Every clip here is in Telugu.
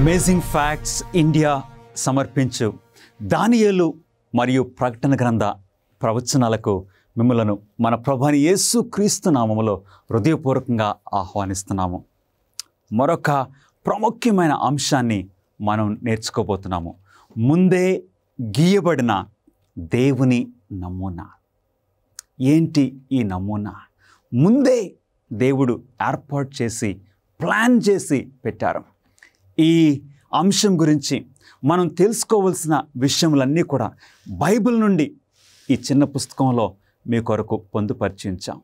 అమేజింగ్ ఫ్యాక్ట్స్ ఇండియా సమర్పించు దానియేలు మరియు ప్రకటన గ్రంథ ప్రవచనాలకు మిమ్మలను మన ప్రభువైన యేసు క్రీస్తు నామములో హృదయపూర్వకంగా ఆహ్వానిస్తున్నాము. మరొక ప్రాముఖ్యమైన అంశాన్ని మనం నేర్చుకోబోతున్నాము. ముందే గీయబడిన దేవుని నమూనా. ఏంటి ఈ నమూనా? ముందే దేవుడు ఏర్పాటు చేసి ప్లాన్ చేసి పెట్టారు. ఈ అంశం గురించి మనం తెలుసుకోవాల్సిన విషయములన్నీ కూడా బైబిల్ నుండి ఈ చిన్న పుస్తకంలో మీ కొరకు పొందుపరిచించాం.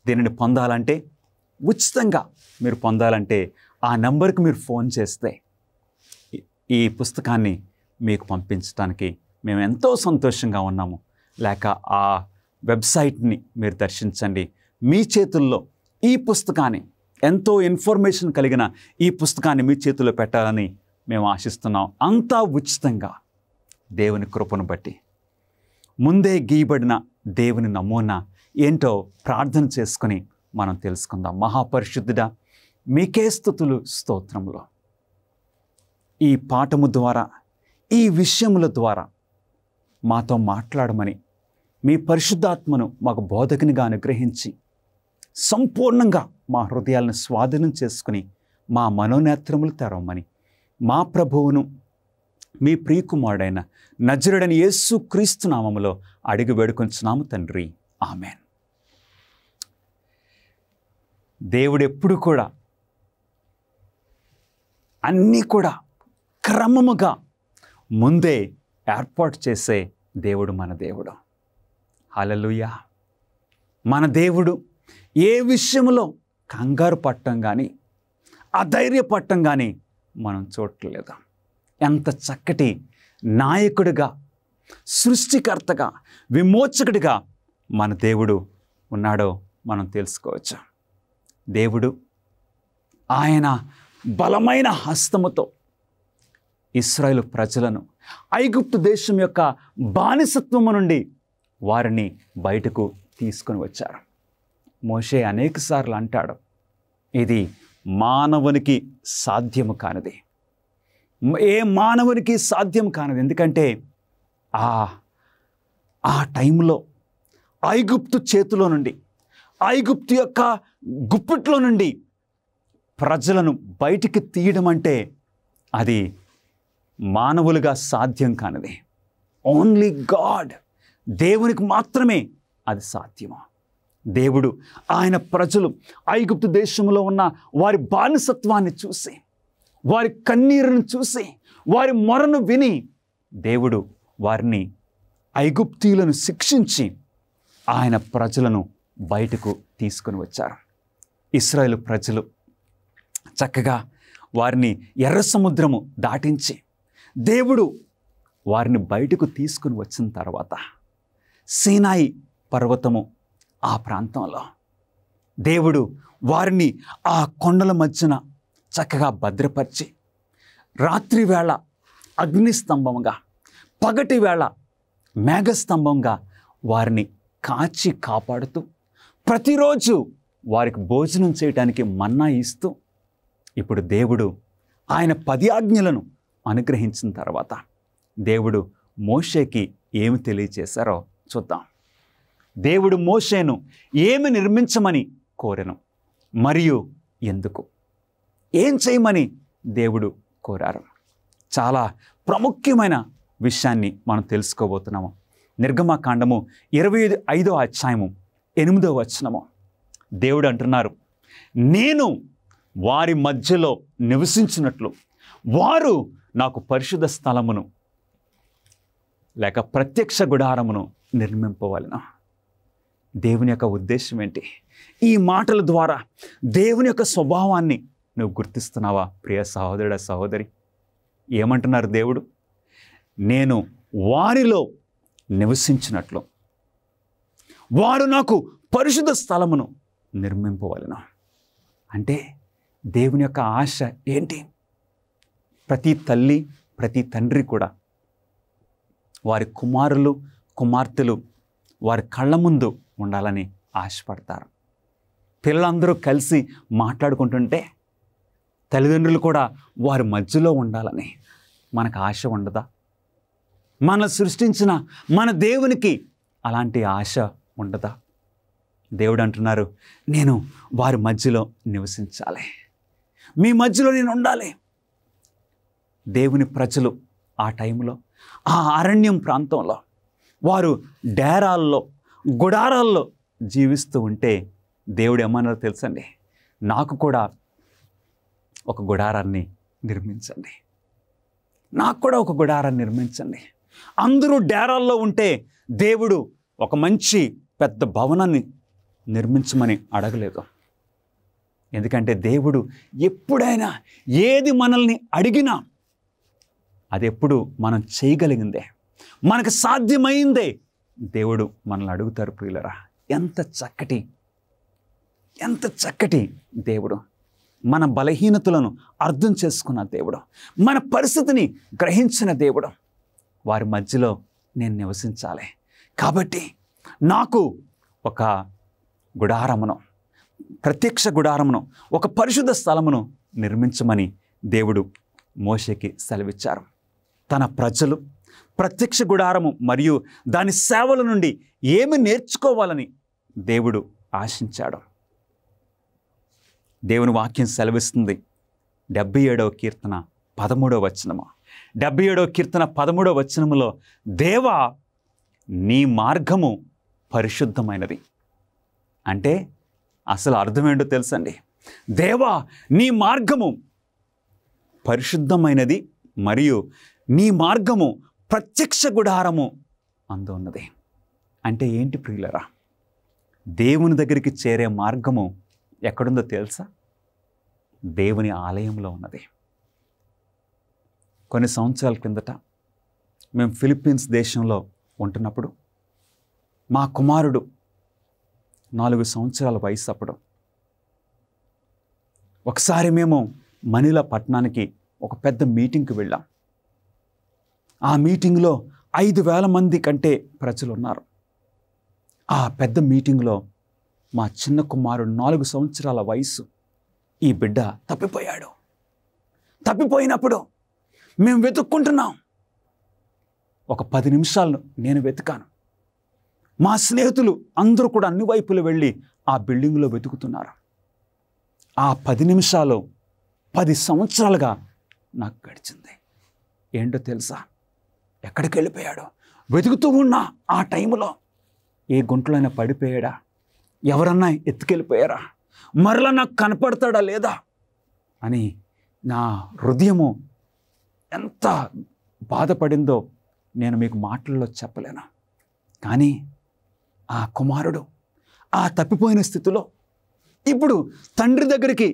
దీనిని పొందాలంటే, ఉచితంగా మీరు పొందాలంటే ఆ నెంబర్కి మీరు ఫోన్ చేస్తే ఈ పుస్తకాన్ని మీకు పంపించడానికి మేము ఎంతో సంతోషంగా ఉన్నాము. లేక ఆ వెబ్సైట్ని మీరు దర్శించండి. మీ చేతుల్లో ఈ పుస్తకాన్ని, ఎంతో ఇన్ఫర్మేషన్ కలిగిన ఈ పుస్తకాన్ని మీ చేతుల్లో పెట్టాలని మేము ఆశిస్తున్నాం. అంతా ఉచితంగా దేవుని కృపను బట్టి. ముందే గీయబడిన దేవుని నమూనా ఏంటో ప్రార్థన చేసుకొని మనం తెలుసుకుందాం. మహాపరిశుద్ధుడా, మీకే స్తుతులు స్తోత్రములు. ఈ పాఠము ద్వారా, ఈ విషయముల ద్వారా మాతో మాట్లాడమని మీ పరిశుద్ధాత్మను మాకు బోధకునిగా అనుగ్రహించి సంపూర్ణంగా మా హృదయాలను స్వాధీనం చేసుకుని మా మనోనేత్రములు తెరవమని మా ప్రభువును మీ ప్రియకుమారుడైన నజరుడైన యేసు క్రీస్తు నామములో అడిగి వేడుకొంచున్నాము తండ్రి. ఆమెన్. దేవుడు ఎప్పుడు కూడా అన్నీ కూడా క్రమముగా ముందే ఏర్పాటు చేసే దేవుడు మన దేవుడు. హల్లెలూయా. మన దేవుడు ఏ విషయంలో కంగారు పట్టం కానీ, అధైర్యపట్టం కానీ మనం చూడట్లేదు. ఎంత చక్కటి నాయకుడిగా, సృష్టికర్తగా, విమోచకుడిగా మన దేవుడు ఉన్నాడో మనం తెలుసుకోవచ్చు. దేవుడు ఆయన బలమైన హస్తముతో ఇశ్రాయేలు ప్రజలను ఐగుప్తు దేశం యొక్క బానిసత్వము నుండి వారిని బయటకు తీసుకొని వచ్చారు. మోషే అనేకసార్లు అంటాడు, ఇది మానవునికి సాధ్యము కానిది, ఏ మానవునికి సాధ్యం కానిది. ఎందుకంటే ఆ టైంలో ఐగుప్తు చేతిలో నుండి, ఐగుప్తు యొక్క గుప్పిట్లో నుండి ప్రజలను బయటికి తీయడం అంటే అది మానవులుగా సాధ్యం కానిది. ఓన్లీ గాడ్, దేవునికి మాత్రమే అది సాధ్యము. దేవుడు ఆయన ప్రజలు ఐగుప్తు దేశంలో ఉన్న వారి బానిసత్వాన్ని చూసి, వారి కన్నీరును చూసి, వారి మొరను విని దేవుడు వారిని, ఐగుప్తీయులను శిక్షించి ఆయన ప్రజలను బయటకు తీసుకొని వచ్చారు. ఇశ్రాయేలు ప్రజలు చక్కగా వారిని ఎర్ర సముద్రము దాటించి దేవుడు వారిని బయటకు తీసుకుని వచ్చిన తర్వాత సీనాయి పర్వతము ఆ ప్రాంతంలో దేవుడు వారిని ఆ కొండల మధ్యన చక్కగా భద్రపరిచి, రాత్రి వేళ అగ్నిస్తంభంగా, పగటి వేళ మేఘస్తంభంగా వారిని కాచి కాపాడుతూ, ప్రతిరోజు వారికి భోజనం చేయడానికి మన్నా ఇస్తూ, ఇప్పుడు దేవుడు ఆయన 10 ఆజ్ఞలను అనుగ్రహించిన తర్వాత దేవుడు మోషేకి ఏమి తెలియచేశారో చూద్దాం. దేవుడు మోషేను ఏమి నిర్మించమని కోరెను మరియు ఎందుకు? ఏం చేయమని దేవుడు కోరారు? చాలా ప్రాముఖ్యమైన విషయాన్ని మనం తెలుసుకోబోతున్నాము. నిర్గమకాండము 25వ అధ్యాయము 8వ వచనము. దేవుడు అంటున్నారు, నేను వారి మధ్యలో నివసించినట్లు వారు నాకు పరిశుద్ధ స్థలమును లేక ప్రత్యక్ష గుడారమును నిర్మింపవలెను. దేవుని యొక్క ఉద్దేశం ఏంటి? ఈ మాటల ద్వారా దేవుని యొక్క స్వభావాన్ని నువ్వు గుర్తిస్తున్నావా ప్రియ సహోదరుడ, సహోదరి? ఏమంటున్నారు దేవుడు? నేను వారిలో నివసించినట్లు వారు నాకు పరిశుద్ధ స్థలమును నిర్మింపవలెను. అంటే దేవుని యొక్క ఆశ ఏంటి? ప్రతి తల్లి, ప్రతి తండ్రి కూడా వారి కుమారులు, కుమార్తెలు వారి కళ్ళ ముందు ఉండాలని ఆశపడతారు. పిల్లలందరూ కలిసి మాట్లాడుకుంటుంటే తల్లిదండ్రులు కూడా వారి మధ్యలో ఉండాలని మనకు ఆశ ఉండదా? మనల్ని సృష్టించిన మన దేవునికి అలాంటి ఆశ ఉండదా? దేవుడు అంటున్నారు, నేను వారి మధ్యలో నివసించాలి, మీ మధ్యలో నేను ఉండాలి. దేవుని ప్రజలు ఆ టైంలో ఆ అరణ్యం ప్రాంతంలో వారు డేరాల్లో, గుడారాల్లో జీవిస్తూ ఉంటే దేవుడు ఏమన్నారో తెలుసండి? నాకు కూడా ఒక గుడారాన్ని నిర్మించండి, నాకు కూడా ఒక గుడారాన్ని నిర్మించండి. అందరూ డేరాల్లో ఉంటే దేవుడు ఒక మంచి పెద్ద భవనాన్ని నిర్మించమని అడగలేదు. ఎందుకంటే దేవుడు ఎప్పుడైనా ఏది మనల్ని అడిగినా అది ఎప్పుడు మనం చేయగలిగిందే, మనకు సాధ్యమైందే దేవుడు మనల్ని అడుగుతారు. ప్రియులరా, ఎంత చక్కటి దేవుడు! మన బలహీనతలను అర్థం చేసుకున్న దేవుడు, మన పరిస్థితిని గ్రహించిన దేవుడు. వారి మధ్యలో నేను నివసించాలి కాబట్టి నాకు ఒక గుడారమును, ప్రత్యక్ష గుడారమును, ఒక పరిశుద్ధ స్థలమును నిర్మించమని దేవుడు మోషేకి సెలవిచ్చారు. తన ప్రజలు ప్రత్యక్ష గుడారము మరియు దాని సేవల నుండి ఏమి నేర్చుకోవాలని దేవుడు ఆశించాడు. దేవుని వాక్యం సెలవిస్తుంది 77వ కీర్తన 13వ వచనము. 77వ కీర్తన 13వ వచనములో, దేవా నీ మార్గము పరిశుద్ధమైనది. అంటే అసలు అర్థమేంటో తెలుసండి? దేవా నీ మార్గము పరిశుద్ధమైనది మరియు నీ మార్గము ప్రత్యక్ష గుడారము అందు ఉన్నది. అంటే ఏంటి ప్రియులరా? దేవుని దగ్గరికి చేరే మార్గము ఎక్కడుందో తెలుసా? దేవుని ఆలయంలో ఉన్నది. కొన్ని సంవత్సరాల కిందట మేము ఫిలిప్పీన్స్ దేశంలో ఉంటున్నప్పుడు మా కుమారుడు 4 సంవత్సరాల వయసు అప్పుడు ఒకసారి మేము మనీలా పట్టణానికి ఒక పెద్ద మీటింగ్కి వెళ్ళాం. ఆ మీటింగ్లో 5,000 మంది కంటే ప్రజలు ఉన్నారు. ఆ పెద్ద మీటింగ్లో మా చిన్న కుమారుడు 4 సంవత్సరాల వయసు ఈ బిడ్డ తప్పిపోయాడు. తప్పిపోయినప్పుడు మేము వెతుక్కుంటున్నాం. ఒక 10 నిమిషాలు నేను వెతికాను. మా స్నేహితులు అందరూ కూడా అన్ని వైపులు వెళ్ళి ఆ బిల్డింగ్లో వెతుకుతున్నారు. ఆ 10 నిమిషాలు 10 సంవత్సరాలుగా నాకు గడిచింది. ఏంటో తెలుసా? ఎక్కడికి వెళ్ళిపోయాడో వెతుకుతూ ఉన్నా. ఆ టైంలో ఏ గుంటలోనే పడిపోయాడా, ఎవరన్నా ఎత్తుకెళ్ళిపోయారా, మరలా నాకు కనపడతాడా లేదా అని నా హృదయము ఎంత బాధపడిందో నేను మీకు మాటల్లో చెప్పలేను. కానీ ఆ కుమారుడు ఆ తప్పిపోయిన స్థితిలో ఇప్పుడు తండ్రి దగ్గరికి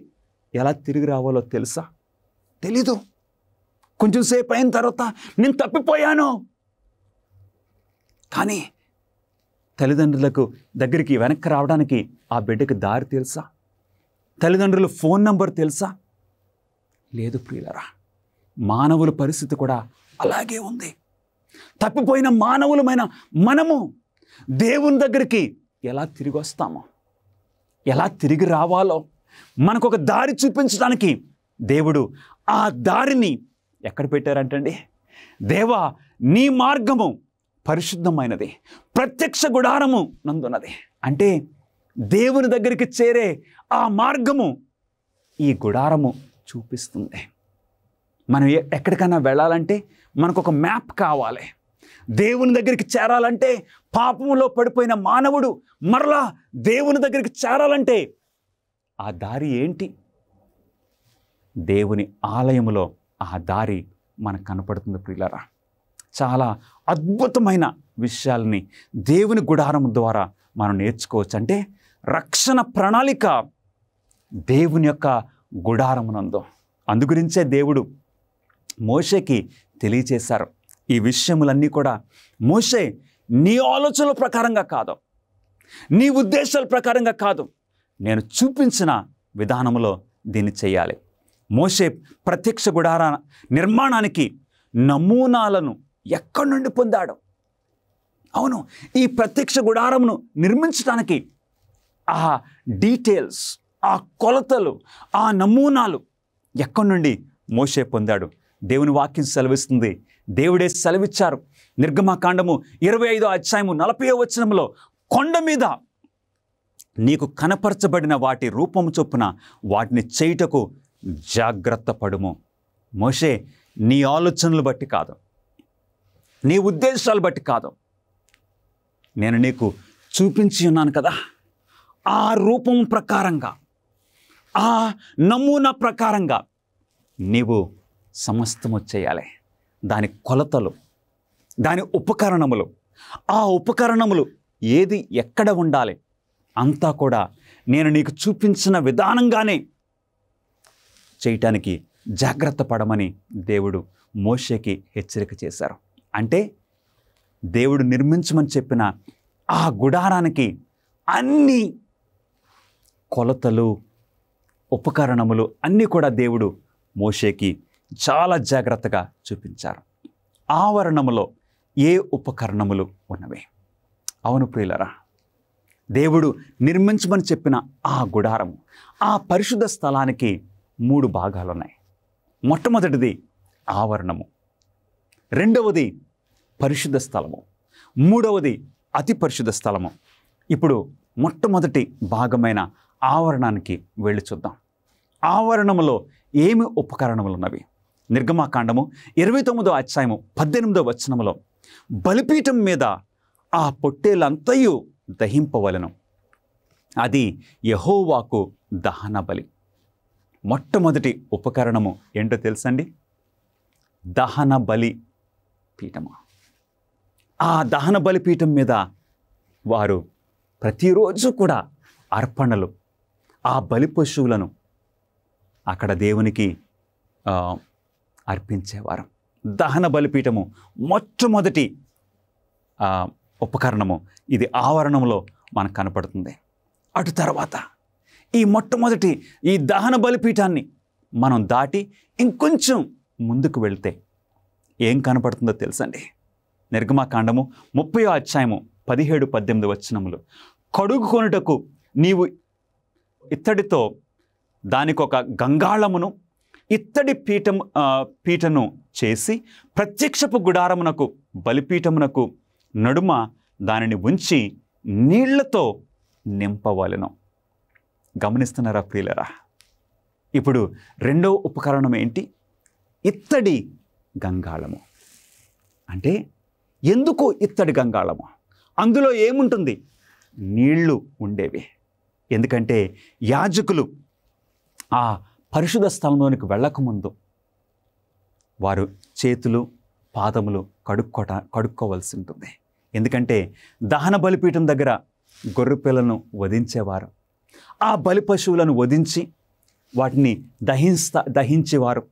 ఎలా తిరిగి రావాలో తెలుసా? తెలీదు. కొంచెం సేపు అయిన తర్వాత నేను తప్పిపోయాను. కానీ తల్లిదండ్రులకు దగ్గరికి వెనక్కి రావడానికి ఆ బిడ్డకి దారి తెలుసా? తల్లిదండ్రుల ఫోన్ నంబర్ తెలుసా? లేదు ప్రియులరా. మానవుల పరిస్థితి కూడా అలాగే ఉంది. తప్పిపోయిన మానవులమైన మనము దేవుని దగ్గరికి ఎలా తిరిగి వస్తామో, ఎలా తిరిగి రావాలో మనకు ఒక దారి చూపించడానికి దేవుడు ఆ దారిని ఎక్కడ పెట్టారంటండి? దేవా నీ మార్గము పరిశుద్ధమైనది, ప్రత్యక్ష గుడారము నందున్నది. అంటే దేవుని దగ్గరికి చేరే ఆ మార్గము ఈ గుడారము చూపిస్తుంది. మనం ఎక్కడికైనా వెళ్ళాలంటే మనకు ఒక మ్యాప్ కావాలి. దేవుని దగ్గరికి చేరాలంటే, పాపంలో పడిపోయిన మానవుడు మరలా దేవుని దగ్గరికి చేరాలంటే ఆ దారి ఏంటి? దేవుని ఆలయములో ఆ దారి మనకు కనపడుతుంది ప్రియులారా. చాలా అద్భుతమైన విషయాల్ని దేవుని గుడారం ద్వారా మనం నేర్చుకోవచ్చు. అంటే రక్షణ ప్రణాళిక దేవుని యొక్క గుడారమునందు. అందుగురించే దేవుడు మోషేకి తెలియచేశారు. ఈ విషయములన్నీ కూడా మోషే నీ ఆలోచనల ప్రకారంగా కాదు, నీ ఉద్దేశాల ప్రకారంగా కాదు, నేను చూపించిన విధానంలో దీన్ని చేయాలి. మోషే ప్రత్యక్ష గుడార నిర్మాణానికి నమూనాలను ఎక్కడి నుండి పొందాడు? అవును, ఈ ప్రత్యక్ష గుడారమును నిర్మించడానికి ఆ డీటెయిల్స్, ఆ కొలతలు, ఆ నమూనాలు ఎక్కడి నుండి మోషే పొందాడు? దేవుని వాక్యం సెలవిస్తుంది. దేవుడే సెలవిచ్చారు. నిర్గమకాండము 25వ అధ్యాయము 40వ వచనంలో, కొండ మీద నీకు కనపరచబడిన వాటి రూపము చొప్పున వాటిని చేయుటకు జాగ్రత్త పడుము. మోషే, నీ ఆలోచనలు బట్టి కాదు, నీ ఉద్దేశాలు బట్టి కాదు, నేను నీకు చూపించి ఉన్నాను కదా, ఆ రూపం ప్రకారంగా, ఆ నమూనా ప్రకారంగా నీవు సమస్తము చేయాలి. దాని కొలతలు, దాని ఉపకరణములు, ఆ ఉపకరణములు ఏది ఎక్కడ ఉండాలి అంతా కూడా నేను నీకు చూపించిన విధానంగానే చేయటానికి జాగ్రత్త పడమని దేవుడు మోషేకి హెచ్చరిక చేశారు. అంటే దేవుడు నిర్మించమని చెప్పిన ఆ గుడారానికి అన్ని కొలతలు, ఉపకరణములు అన్నీ కూడా దేవుడు మోషేకి చాలా జాగ్రత్తగా చూపించారు. ఆవరణములో ఏ ఉపకరణములు ఉన్నవి? అవును ప్రియులరా, దేవుడు నిర్మించమని చెప్పిన ఆ గుడారము, ఆ పరిశుద్ధ స్థలానికి 3 భాగాలు ఉన్నాయి. మొట్టమొదటిది ఆవరణము, రెండవది పరిశుద్ధ స్థలము, మూడవది అతి పరిశుద్ధ స్థలము. ఇప్పుడు మొట్టమొదటి భాగమైన ఆవరణానికి వెళ్ళి చూద్దాం. ఆవరణములో ఏమి ఉపకరణములు ఉన్నవి? నిర్గమకాండము 29వ అధ్యాయము 18వ వచనములో, బలిపీఠం మీద ఆ పొట్టేలంతయు దహింపవలెను, అది యెహోవాకు దహన బలి. మొట్టమొదటి ఉపకరణము ఏంటో తెలుసండి? దహన బలి పీఠము. ఆ దహన బలి పీఠం మీద వారు ప్రతిరోజు కూడా అర్పణలు, ఆ బలి పశువులను అక్కడ దేవునికి అర్పించేవారు. దహన బలిపీఠము మొట్టమొదటి ఉపకరణము. ఇది ఆవరణంలో మనకు కనపడుతుంది. అటు తర్వాత ఈ మొట్టమొదటి ఈ దహన బలిపీఠాన్ని మనం దాటి ఇంకొంచెం ముందుకు వెళ్తే ఏం కనపడుతుందో తెలుసండి? నిర్గమకాండము 30వ అధ్యాయము 17-18 వచనములు, కడుగుకొనుటకు నీవు ఇత్తడితో దానికొక గంగాళమును, ఇత్తడి పీటను చేసి ప్రత్యక్షపు గుడారమునకు బలిపీఠమునకు నడుమ దానిని ఉంచి నీళ్లతో నింపవలెను. గమనిస్తున్నారా ప్రియులరా? ఇప్పుడు రెండవ ఉపకరణం ఏంటి? ఇత్తడి గంగాళము. అంటే ఎందుకు ఇత్తడి గంగాళము? అందులో ఏముంటుంది? నీళ్లు ఉండేవి. ఎందుకంటే యాజకులు ఆ పరిశుద్ధ స్థలంలోనికి వెళ్ళకముందు వారు చేతులు, పాదములు కడుక్కోవలసి ఉంటుంది. ఎందుకంటే దహన బలిపీఠం దగ్గర గొర్రెపిల్లను వధించేవారు. ఆ బలి పశువులను వధించి వాటిని దహించేవారు.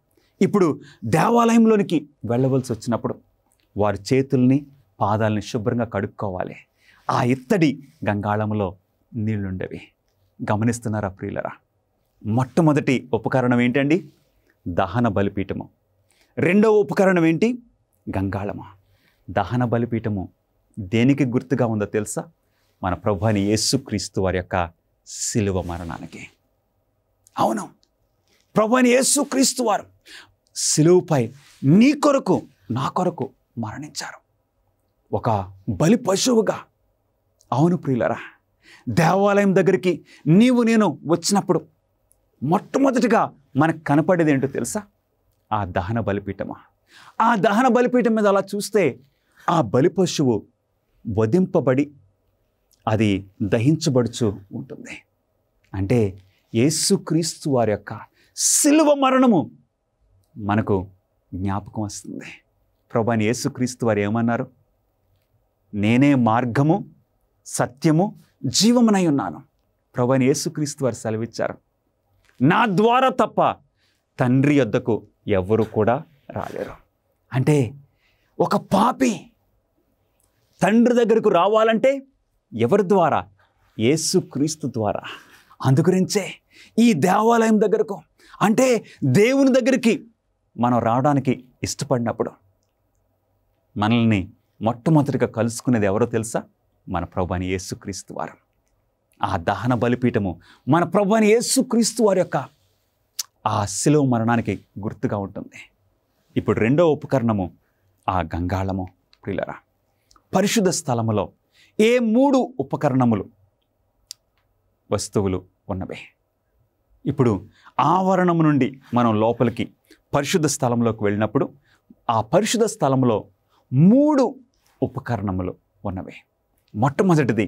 ఇప్పుడు దేవాలయంలోనికి వెళ్ళవలసి వచ్చినప్పుడు వారి చేతుల్ని, పాదాలని శుభ్రంగా కడుక్కోవాలి. ఆ ఇత్తడి గంగాళములో నీళ్లుండేవి. గమనిస్తున్నారా ప్రియులరా? మొట్టమొదటి ఉపకరణం ఏంటండి? దహన బలిపీఠము. రెండవ ఉపకరణం ఏంటి? గంగాళము. దహన బలిపీఠము దేనికి గుర్తుగా ఉందో తెలుసా? మన ప్రభువైన యేసుక్రీస్తు వారి యొక్క శిలువ మరణానికి. అవును, ప్రభువైన యేసుక్రీస్తు వారు శిలువపై నీ కొరకు, నా కొరకు మరణించారు, ఒక బలి పశువుగా. అవును ప్రియులరా, దేవాలయం దగ్గరికి నీవు నేను వచ్చినప్పుడు మొట్టమొదటిగా మనకు కనపడేది ఏంటో తెలుసా? ఆ దహన బలిపీఠమా. ఆ దహన బలిపీఠం మీద అలా చూస్తే ఆ బలి పశువు వధింపబడి అది దహించబడుచు ఉంటుంది. అంటే యేసుక్రీస్తు వారి యొక్క శిలువ మరణము మనకు జ్ఞాపకం వస్తుంది. ప్రభువైన యేసుక్రీస్తు వారు ఏమన్నారు? నేనే మార్గము, సత్యము, జీవమునై ఉన్నాను. ప్రభువైన యేసుక్రీస్తు వారు సెలవిచ్చారు, నా ద్వారా తప్ప తండ్రి యొద్దకు ఎవరు కూడా రాలేరు. అంటే ఒక పాపి తండ్రి దగ్గరకు రావాలంటే ఎవరి ద్వారా? యేసుక్రీస్తు ద్వారా. అందుగురించే ఈ దేవాలయం దగ్గరకు, అంటే దేవుని దగ్గరికి మనం రావడానికి ఇష్టపడినప్పుడు మనల్ని మొట్టమొదటిగా కలుసుకునేది ఎవరో తెలుసా? మన ప్రభువైన యేసుక్రీస్తు వారు. ఆ దహన బలిపీఠము మన ప్రభువైన యేసుక్రీస్తు వారి యొక్క ఆ శిలువ మరణానికి గుర్తుగా ఉంటుంది. ఇప్పుడు రెండో ఉపకరణము ఆ గంగాళము. ప్రియులారా, పరిశుద్ధ స్థలములో ఏ 3 ఉపకరణములు వస్తువులు ఉన్నవి? ఇప్పుడు ఆవరణము నుండి మనం లోపలికి పరిశుద్ధ స్థలంలోకి వెళ్ళినప్పుడు ఆ పరిశుద్ధ స్థలంలో 3 ఉపకరణములు ఉన్నవి. మొట్టమొదటిది,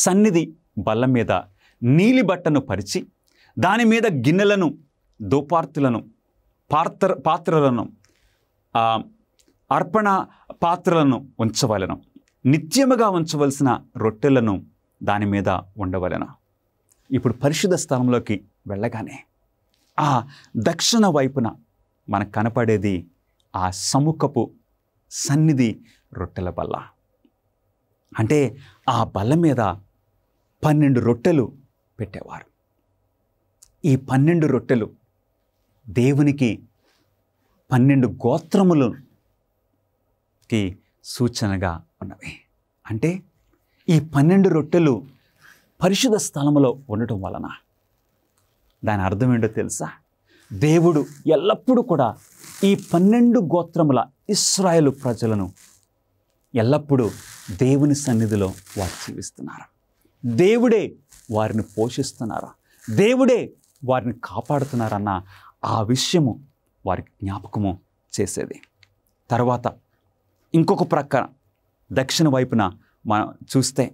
సన్నిధి బల్ల మీద నీలి బట్టను పరిచి దాని మీద గిన్నెలను, ధూపార్తులను, పాత్రలను, అర్పణ పాత్రలను ఉంచవలెను. నిత్యముగా ఉంచవలసిన రొట్టెలను దాని మీద ఉండవలెను. ఇప్పుడు పరిశుద్ధ స్థలంలోకి వెళ్ళగానే ఆ దక్షిణ వైపున మనకు కనపడేది ఆ సముఖపు సన్నిధి రొట్టెల బల్ల. అంటే ఆ బల్ల మీద 12 రొట్టెలు పెట్టేవారు. ఈ 12 రొట్టెలు దేవునికి 12 గోత్రములకి సూచనగా ఉన్నవి. అంటే ఈ 12 రొట్టెలు పరిశుద్ధ స్థలములో ఉండటం వలన దాని అర్థం ఏంటో తెలుసా? దేవుడు ఎల్లప్పుడూ కూడా ఈ 12 గోత్రముల ఇశ్రాయేలు ప్రజలను ఎల్లప్పుడూ దేవుని సన్నిధిలో వారు జీవిస్తున్నారు. దేవుడే వారిని పోషిస్తున్నారు, దేవుడే వారిని కాపాడుతున్నారన్న ఆ విషయము వారికి జ్ఞాపకము చేసేది. తర్వాత ఇంకొక ప్రక్కన దక్షిణ వైపున మనం చూస్తే,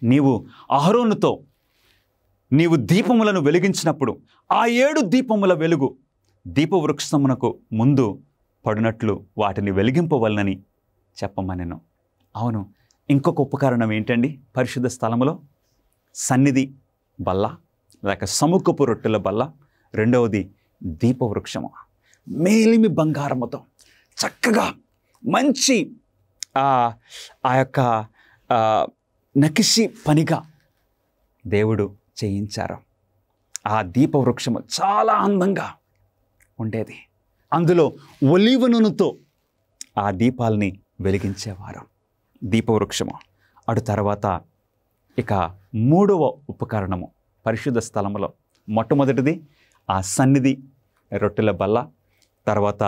నీవు అహరోనుతో నీవు దీపములను వెలిగించినప్పుడు ఆ 7 దీపముల వెలుగు దీపవృక్షమునకు ముందు పడినట్లు వాటిని వెలిగింపవలనని చెప్పమనెను. అవును, ఇంకొక ఉపకరణం ఏంటండి పరిశుద్ధ స్థలములో? సన్నిధి బల్ల, లేక సముఖపు రొట్టెల బల్ల. రెండవది దీపవృక్షము. మేలిమి బంగారముతో చక్కగా మంచి ఆ యొక్క నకిషి పనిగా దేవుడు చేయించారు. ఆ దీపవృక్షము చాలా అందంగా ఉండేది. అందులో ఒలీవ నూనెతో ఆ దీపాలని వెలిగించేవారు. దీపవృక్షము. అటు తర్వాత ఇక 3వ ఉపకరణము పరిశుద్ధ స్థలములో మొట్టమొదటిది ఆ సన్నిధి రొట్టెల బల్ల, తర్వాత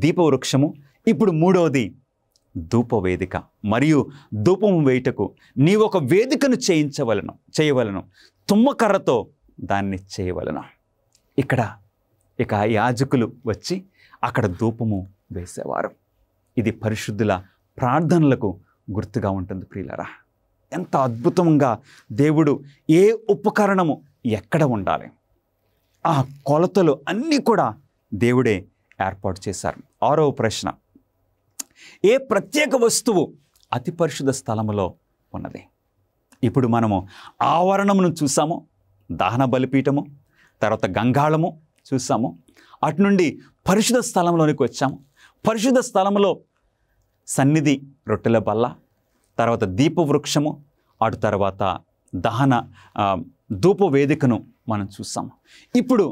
దీపవృక్షము. ఇప్పుడు 3వది ధూపవేదిక. మరియు ధూపము వేయుటకు నీవు ఒక వేదికను చేయవలను, తుమ్మకర్రతో దాన్ని చేయవలను. ఇక యాజకులు వచ్చి అక్కడ ధూపము వేసేవారు. ఇది పరిశుద్ధుల ప్రార్థనలకు గుర్తుగా ఉంటుంది. ప్రియులారా, ఎంత అద్భుతంగా దేవుడు ఏ ఉపకరణము ఎక్కడ ఉండాలి, ఆ కొలతలు అన్నీ కూడా దేవుడే ఏర్పాటు చేశారు. 6వ ప్రశ్న, ఏ ప్రత్యేక వస్తువు అతి పరిశుద్ధ స్థలములో ఉన్నది? ఇప్పుడు మనము ఆవరణమును చూసాము, దహన బలిపీఠము, తర్వాత గంగాళము చూసాము. అటు నుండి పరిశుద్ధ స్థలంలోనికి వచ్చాము. పరిశుద్ధ స్థలంలో సన్నిధి రొట్టెల బల్ల, తర్వాత దీపవృక్షము, అటు తర్వాత దహన ధూపవేదికను మనం చూసాము. ఇప్పుడు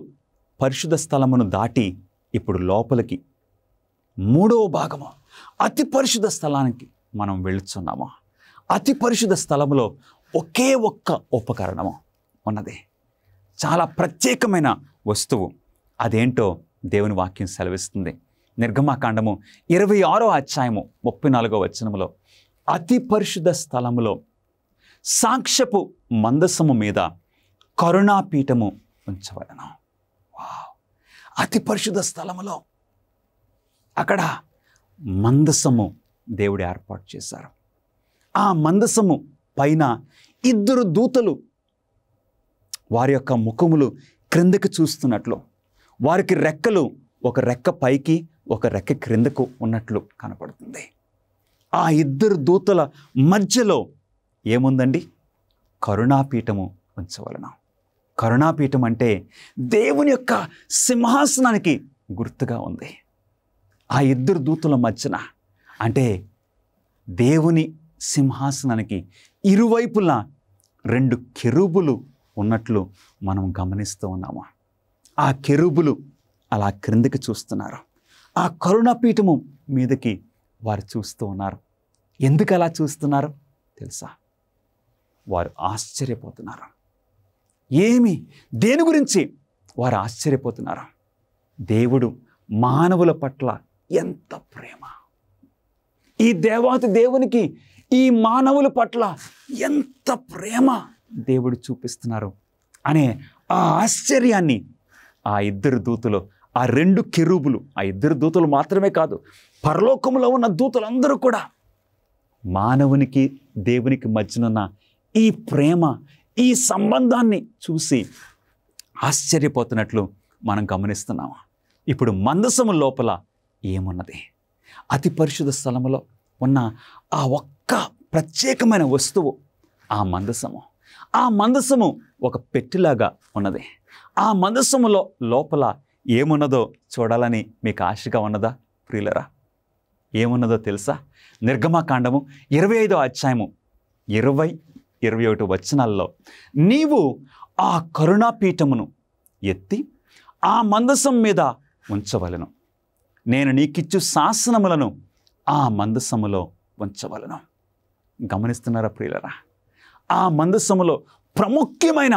పరిశుద్ధ స్థలమును దాటి ఇప్పుడు లోపలికి 3వ భాగము అతి పరిశుద్ధ స్థలానికి మనం వెళుతున్నాము. అతి పరిశుద్ధ స్థలములో ఒకే ఒక్క ఉపకరణము ఉన్నది, చాలా ప్రత్యేకమైన వస్తువు. అదేంటో దేవుని వాక్యం సెలవిస్తుంది. నిర్గమాకాండము 26వ అధ్యాయము 34వ వచనములో, అతి పరిశుద్ధ స్థలములో సాక్ష్యపు మందసము మీద కరుణాపీఠము ఉంచవలెను. అతి పరిశుద్ధ స్థలములో అక్కడ మందసము దేవుడు ఏర్పాటు చేశారు. ఆ మందసము పైన 2 దూతలు వారి యొక్క ముఖములు క్రిందకి చూస్తున్నట్లు, వారికి రెక్కలు, ఒక రెక్క పైకి ఒక రెక్క క్రిందకు ఉన్నట్లు కనపడుతుంది. ఆ 2 దూతల మధ్యలో ఏముందండి? కరుణాపీఠము ఉంచవలెను. కరుణాపీఠం అంటే దేవుని యొక్క సింహాసనానికి గుర్తుగా ఉంది. ఆ 2 దూతల మధ్యన అంటే దేవుని సింహాసనానికి ఇరువైపులా 2 కెరూబులు ఉన్నట్లు మనం గమనిస్తూ ఉన్నాము. ఆ కెరూబులు అలా క్రిందికి చూస్తున్నారు. ఆ కరుణాపీఠము మీదకి వారు చూస్తూ ఉన్నారు. ఎందుకు అలా చూస్తున్నారు తెలుసా? వారు ఆశ్చర్యపోతున్నారు. దేని గురించి వారు ఆశ్చర్యపోతున్నారు? దేవుడు మానవుల పట్ల ఎంత ప్రేమ, ఈ దేవాతి దేవునికి ఈ మానవుల పట్ల ఎంత ప్రేమ దేవుడు చూపిస్తున్నారు అనే ఆ ఆశ్చర్యాన్ని ఆ 2 దూతలు, ఆ 2 కెరూబులు, ఆ 2 దూతలు మాత్రమే కాదు, పరలోకంలో ఉన్న దూతలందరూ కూడా మానవునికి దేవునికి మధ్యనున్న ఈ ప్రేమ, ఈ సంబంధాన్ని చూసి ఆశ్చర్యపోతున్నట్లు మనం గమనిస్తున్నాము. ఇప్పుడు మందసము లోపల ఏమున్నది? అతి పరిశుద్ధ స్థలములో ఉన్న ఆ ఒక్క ప్రత్యేకమైన వస్తువు ఆ మందసము. ఆ మందసము ఒక పెట్టెలాగా ఉన్నది. ఆ మందసములో లోపల ఏమున్నదో చూడాలని మీకు ఆశగా ఉన్నదా ప్రియులరా? ఏమున్నదో తెలుసా? నిర్గమకాండము 25వ అధ్యాయము 20-21 వచనాల్లో, నీవు ఆ కరుణాపీఠమును ఎత్తి ఆ మందసం మీద ఉంచవలెను, నేను నీకిచ్చు శాసనములను ఆ మందసములో ఉంచవలెను. గమనిస్తున్నారా ప్రియులరా? ఆ మందసములో ప్రాముఖ్యమైన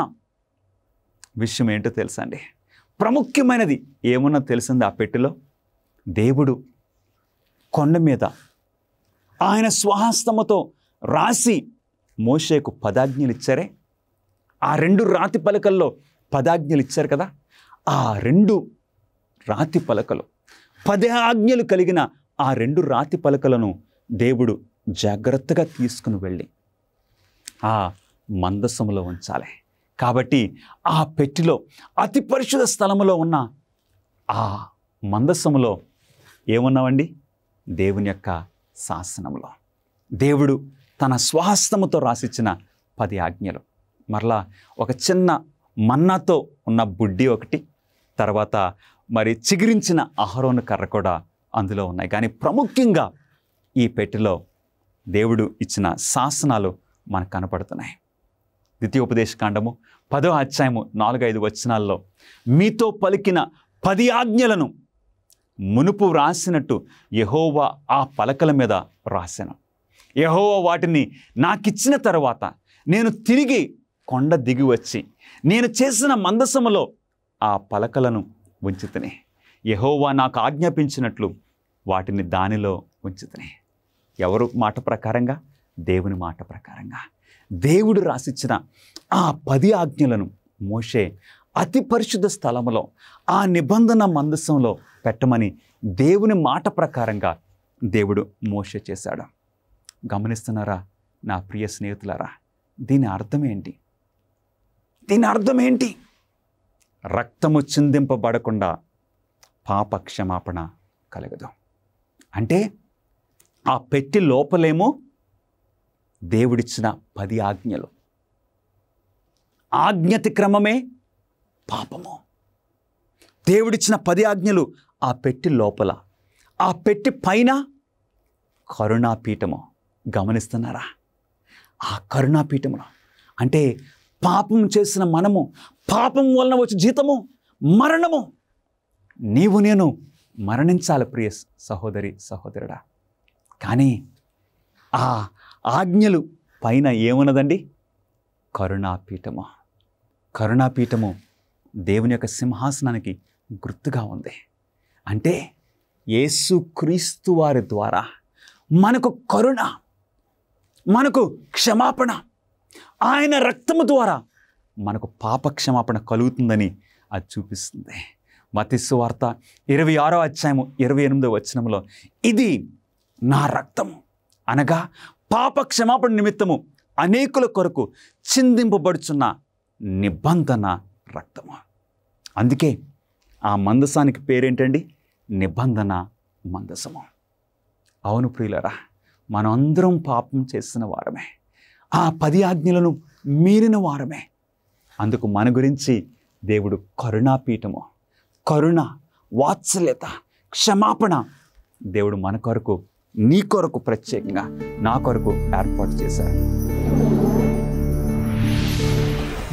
విషయం ఏంటో తెలుసా అండి? ప్రాముఖ్యమైనది ఏమన్నా తెలిసింది? ఆ పెట్టెలో దేవుడు కొండ మీద ఆయన స్వహస్తముతో రాసి మోషేకు 10 ఆజ్ఞలు ఇచ్చారే, ఆ 2 రాతి పలకల్లో 10 ఆజ్ఞలు ఇచ్చారు కదా. ఆ 2 రాతి పలకలు, 10 ఆజ్ఞలు కలిగిన ఆ 2 రాతి పలకలను దేవుడు జాగ్రత్తగా తీసుకుని వెళ్ళి ఆ మందసములో ఉంచాలి. కాబట్టి ఆ పెట్టెలో అతి పరిశుద్ధ స్థలములో ఉన్న ఆ మందసములో ఏమున్నావండి? దేవుని యొక్క శాసనములో దేవుడు తన స్వహస్తముతో రాసిచ్చిన 10 ఆజ్ఞలు. మరలా ఒక చిన్న మన్నాతో ఉన్న బుడ్డి ఒకటి, తర్వాత మరి చిగిరించిన అహరోను కర్ర కూడా అందులో ఉన్నాయి. కానీ ప్రాముఖ్యంగా ఈ పెట్టెలో దేవుడు ఇచ్చిన శాసనాలు మనకు కనపడుతున్నాయి. ద్వితీయోపదేశకాండము 10వ అధ్యాయము 4-5 వచనాల్లో, మీతో పలికిన 10 ఆజ్ఞలను మునుపు రాసినట్టు యెహోవా ఆ పలకల మీద రాశాను. యెహోవా వాటిని నాకిచ్చిన తర్వాత నేను తిరిగి కొండ దిగి వచ్చి నేను చేసిన మందసములో ఆ పలకలను ఉంచితిని. యెహోవా నాకు ఆజ్ఞాపించినట్లు వాటిని దానిలో ఉంచితిని. ఎవరు మాట ప్రకారంగా? దేవుని మాట ప్రకారంగా. దేవుడు రాసిచ్చిన ఆ 10 ఆజ్ఞలను మోషే అతి పరిశుద్ధ స్థలములో ఆ నిబంధన మందసంలో పెట్టమని దేవుని మాట ప్రకారంగా దేవుడు మోషే చేశాడు. గమనిస్తున్నారా నా ప్రియ స్నేహితులారా? దీని అర్థం ఏంటి? దీని అర్థం ఏంటి? రక్తము చిందింపబడకుండా పాప క్షమాపణ కలగదు. అంటే ఆ పెట్టి లోపలేమో దేవుడిచ్చిన 10 ఆజ్ఞలు, ఆజ్ఞాతిక్రమమే పాపము. దేవుడిచ్చిన 10 ఆజ్ఞలు ఆ పెట్టి లోపల, ఆ పెట్టి పైన కరుణాపీఠము. గమనిస్తున్నారా? ఆ కరుణాపీఠములో అంటే పాపం చేసిన మనము, పాపం వలన వచ్చే జీతము మరణము. నీవు నేను మరణించాలి ప్రియ సహోదరి సహోదరుడా. కానీ ఆ ఆజ్ఞలు పైన ఏమున్నదండి? కరుణాపీఠము. కరుణాపీఠము దేవుని యొక్క సింహాసనానికి గుర్తుగా ఉంది. అంటే యేసుక్రీస్తు వారి ద్వారా మనకు కరుణ, మనకు క్షమాపణ, ఆయన రక్తము ద్వారా మనకు పాపక్షమాపణ కలుగుతుందని అది చూపిస్తుంది. మత్తయి సువార్త 26వ అధ్యాయము 28వ వచనంలో, ఇది నా రక్తము అనగా పాపక్షమాపణ నిమిత్తము అనేకుల కొరకు చిందింపబడుచున్న నిబంధన రక్తము. అందుకే ఆ మందసానికి పేరేంటండి? నిబంధన మందసము. అవును ప్రియులరా, మనం అందరం పాపం చేసిన వారమే, ఆ 10 ఆజ్ఞలను మీరిన వారమే. అందుకు మన గురించి దేవుడు కరుణాపీఠము, కరుణ, వాత్సల్యత, క్షమాపణ దేవుడు మన కొరకు, నీ కొరకు ప్రత్యేకంగా నా కొరకు ఏర్పాటు చేశారు.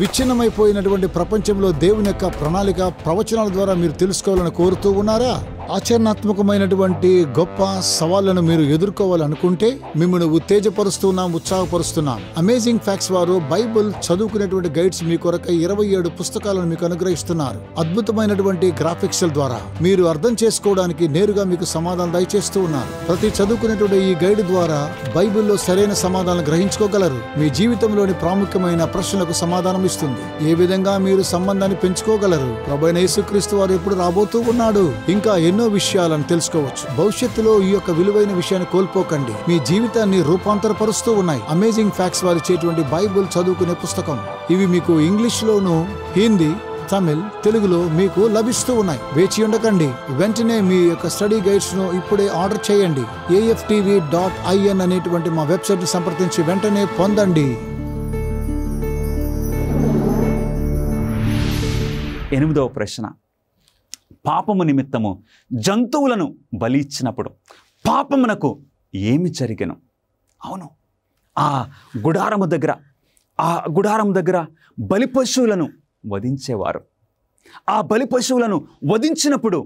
విచ్ఛిన్నమైపోయినటువంటి ప్రపంచంలో దేవుని యొక్క ప్రణాళిక ప్రవచనాల ద్వారా మీరు తెలుసుకోవాలని కోరుతూ ఉన్నారా? ఆచరణాత్మకమైనటువంటి గొప్ప సవాళ్లను మీరు ఎదుర్కోవాలనుకుంటే మిమ్మల్ని ఉత్తేజపరుస్తున్నాం. అమేజింగ్ ఫ్యాక్ట్స్ వారు బైబిల్ చదువుకునేటువంటి గైడ్స్ మీ కొరకై 27 పుస్తకాలను మీకు అనుగ్రహిస్తున్నారు. అద్భుతమైనటువంటి గ్రాఫిక్స్ ద్వారా మీరు అర్థం చేసుకోవడానికి నేరుగా మీకు సమాధానం దయచేస్తూ ఉన్నారు. ప్రతి చదువుకునేటువంటి ఈ గైడ్ ద్వారా బైబిల్లో సరైన సమాధానం గ్రహించుకోగలరు. మీ జీవితంలోని ప్రాముఖ్యమైన ప్రశ్నలకు సమాధానం ఇస్తుంది. ఏ విధంగా మీరు సంబంధాన్ని పెంచుకోగలరు, ప్రభువైన యేసుక్రీస్తు వారు ఎప్పుడు రాబోతూ ఉన్నాడు, ఇంకా ఎన్నో విషయాలను తెలుసుకోవచ్చు. భవిష్యత్తులో ఈ యొక్క విలువైన విషయాన్ని కోల్పోకండి. మీ జీవితాన్ని రూపాంతరపరుస్తూ ఉన్నాయి అమేజింగ్ ఫ్యాక్ట్స్ వారు ఇచ్చేటువంటి బైబిల్ చదువుకునే పుస్తకం. ఇవి మీకు ఇంగ్లీష్ లోను, హిందీ, తమిళ్, తెలుగులో మీకు లభిస్తూ ఉన్నాయి. వేచి ఉండకండి, వెంటనే మీ యొక్క స్టడీ గైడ్స్ ను ఇప్పుడే ఆర్డర్ చేయండి. AFTV.in అనేటువంటి మా వెబ్సైట్ ని సంప్రదించి వెంటనే పొందండి. 8వ ప్రశ్న, పాపము నిమిత్తము జంతువులను బలి ఇచ్చినప్పుడు పాపమునకు ఏమి జరిగెను? అవును, ఆ గుడారము దగ్గర బలి పశువులను వధించేవారు. ఆ బలి పశువులను వధించినప్పుడు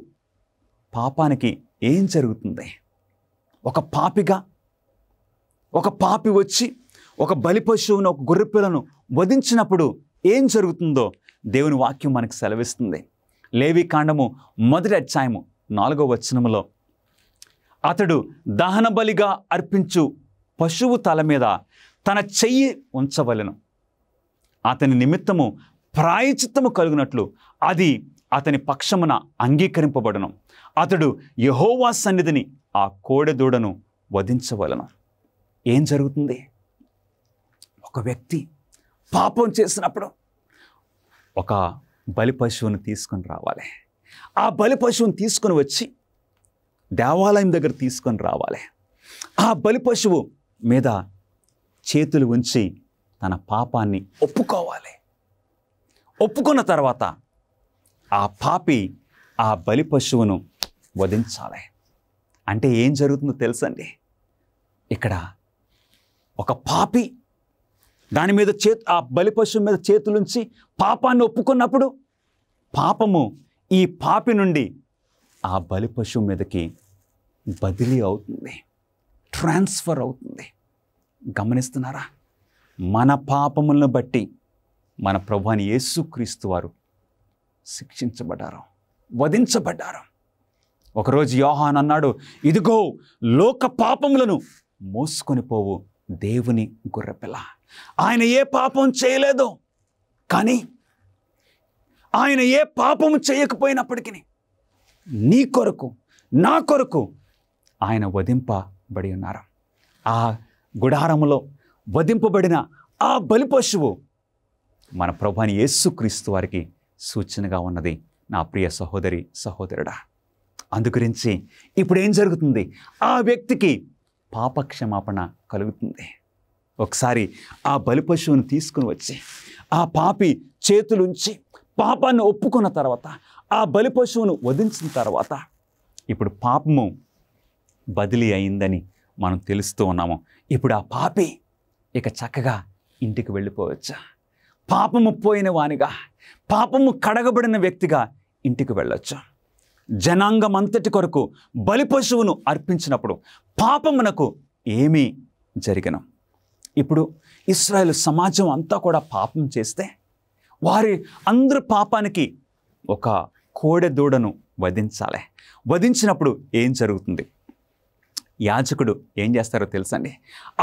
పాపానికి ఏం జరుగుతుంది? ఒక పాపి వచ్చి ఒక బలి పశువును, ఒక గొర్రెపిల్లను వధించినప్పుడు ఏం జరుగుతుందో దేవుని వాక్యం మనకు సెలవిస్తుంది. లేవీకాండము 1వ అధ్యాయము 4వ వచనములో, అతడు దహన బలిగా అర్పించు పశువు తల మీద తన చెయ్యి ఉంచవలెను. అతని నిమిత్తము ప్రాయచిత్తము కలుగునట్లు అది అతని పక్షమున అంగీకరింపబడును. అతడు యెహోవా సన్నిధిని ఆ కోడెదూడను వధించవలెను. ఏం జరుగుతుంది? ఒక వ్యక్తి పాపం చేసినప్పుడు ఒక బలి పశువును తీసుకొని రావాలి. ఆ బలి పశువును తీసుకొని వచ్చి దేవాలయం దగ్గర తీసుకొని రావాలి. ఆ బలి పశువు మీద చేతులు ఉంచి తన పాపాన్ని ఒప్పుకోవాలి. ఒప్పుకున్న తర్వాత ఆ పాపి ఆ బలి పశువును వధించాలి. అంటే ఏం జరుగుతుందో తెలుసండి? ఇక్కడ ఒక పాపి దాని మీద ఆ బలి పశువు మీద చేతులుంచి పాపాన్ని ఒప్పుకున్నప్పుడు పాపము ఈ పాపి నుండి ఆ బలి పశువు మీదకి బదిలీ అవుతుంది, ట్రాన్స్ఫర్ అవుతుంది. గమనిస్తున్నారా? మన పాపములను బట్టి మన ప్రభువైన యేసుక్రీస్తు వారు శిక్షించబడ్డారు, వధించబడ్డారు. ఒకరోజు యోహాను అన్నాడు, ఇదిగో లోక పాపములను మోసుకొని పోవు దేవుని గొర్రెపిల్ల. ఆయన ఏ పాపం చేయలేదు, కానీ ఆయన ఏ పాపము చేయకపోయినప్పటికీ నీ కొరకు, నా కొరకు ఆయన వధింపబడి ఉన్నారు. ఆ గుడారములో వధింపబడిన ఆ బలి పశువు మన ప్రభువైన యేసుక్రీస్తు వారికి సూచనగా ఉన్నది. నా ప్రియ సహోదరి, సహోదరుడా, అందుగురించి ఇప్పుడు ఏం జరుగుతుంది? ఆ వ్యక్తికి పాపక్షమాపణ కలుగుతుంది. ఒకసారి ఆ బలి పశువును తీసుకుని వచ్చి ఆ పాపి చేతులుంచి పాపాన్ని ఒప్పుకున్న తర్వాత ఆ బలి పశువును వధించిన తర్వాత ఇప్పుడు పాపము బదిలీ అయిందని మనం తెలుస్తూ ఉన్నాము. ఇప్పుడు ఆ పాపి ఇక చక్కగా ఇంటికి వెళ్ళిపోవచ్చా? పాపము పోయిన వానిగా, పాపము కడగబడిన వ్యక్తిగా ఇంటికి వెళ్ళొచ్చు. జనాంగం అంతటి కొరకు బలి పశువును అర్పించినప్పుడు పాపమునకు ఏమీ జరిగను. ఇప్పుడు ఇశ్రాయేలు సమాజం అంతా కూడా పాపం చేస్తే వారి అందరి పాపానికి ఒక కోడె దూడను వధించాలి. వధించినప్పుడు ఏం జరుగుతుంది? యాజకుడు ఏం చేస్తారో తెలుసండి?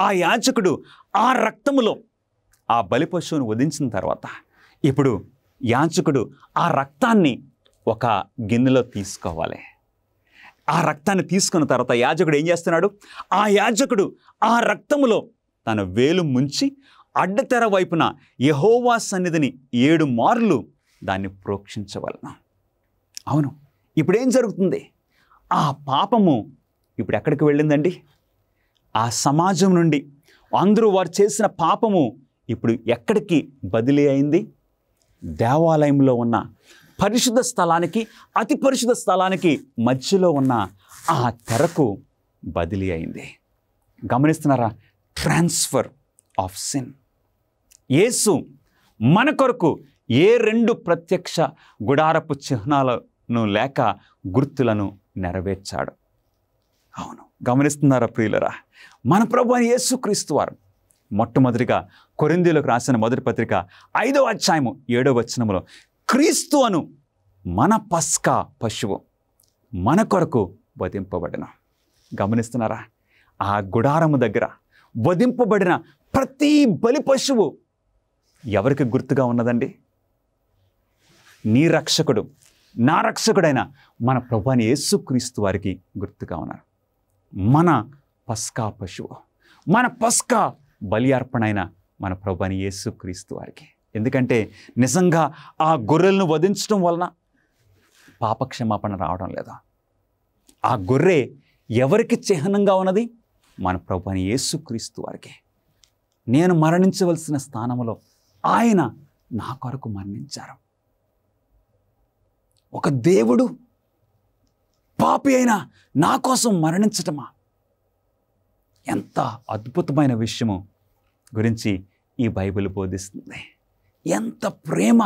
ఆ యాజకుడు ఆ రక్తములో ఆ బలి పశువును వధించిన తర్వాత ఇప్పుడు యాజకుడు ఆ రక్తాన్ని ఒక గిన్నెలో తీసుకోవాలి. ఆ రక్తాన్ని తీసుకున్న తర్వాత యాజకుడు ఏం చేస్తున్నాడు? ఆ యాజకుడు ఆ రక్తములో తన వేలు ముంచి అడ్డతెర వైపున యెహోవా సన్నిధిని 7 మార్లు దాన్ని ప్రోక్షించవలెను. అవును, ఇప్పుడేం జరుగుతుంది? ఆ పాపము ఇప్పుడు ఎక్కడికి వెళ్ళిందండి? ఆ సమాజం నుండి అందరూ వారు చేసిన పాపము ఇప్పుడు ఎక్కడికి బదిలీ అయింది? దేవాలయంలో ఉన్న పరిశుద్ధ స్థలానికి, అతి పరిశుద్ధ స్థలానికి మధ్యలో ఉన్న ఆ తెరకు బదిలీ అయింది. గమనిస్తున్నారా? Transfer of sin. యేసు మన కొరకు ఏ 2 ప్రత్యక్ష గుడారపు చిహ్నాలను లేక గుర్తులను నెరవేర్చాడు. అవును, గమనిస్తున్నారా ప్రియులరా? మన ప్రభువు అయిన యేసుక్రీస్తు వారు మొట్టమొదటిగా కొరింథీయులకు రాసిన మొదటి పత్రిక 5వ అధ్యాయము 7వ వచనములో క్రీస్తు అను మన పస్కా పశువు మన కొరకు వధింపబడిన. గమనిస్తున్నారా? ఆ గుడారము దగ్గర వధింపబడిన ప్రతి బలి పశువు ఎవరికి గుర్తుగా ఉన్నదండి? నీ రక్షకుడు, నా రక్షకుడైన మన ప్రభువైన యేసుక్రీస్తు వారికి గుర్తుగా ఉన్నారు. మన పస్కా పశువు, మన పస్కా బలి అర్పణ అయిన మన ప్రభువైన యేసుక్రీస్తు వారికి. ఎందుకంటే నిజంగా ఆ గొర్రెలను వధించడం వలన పాపక్షమాపణ రావడం లేదా? ఆ గొర్రె ఎవరికి చిహ్నంగా ఉన్నది? మన ప్రభువైన యేసుక్రీస్తు వారికి. నేను మరణించవలసిన స్థానంలో ఆయన నా కొరకు మరణించారు. ఒక దేవుడు పాపి అయిన నా కోసం మరణించటమా? ఎంత అద్భుతమైన విషయము గురించి ఈ బైబిల్ బోధిస్తుంది. ఎంత ప్రేమ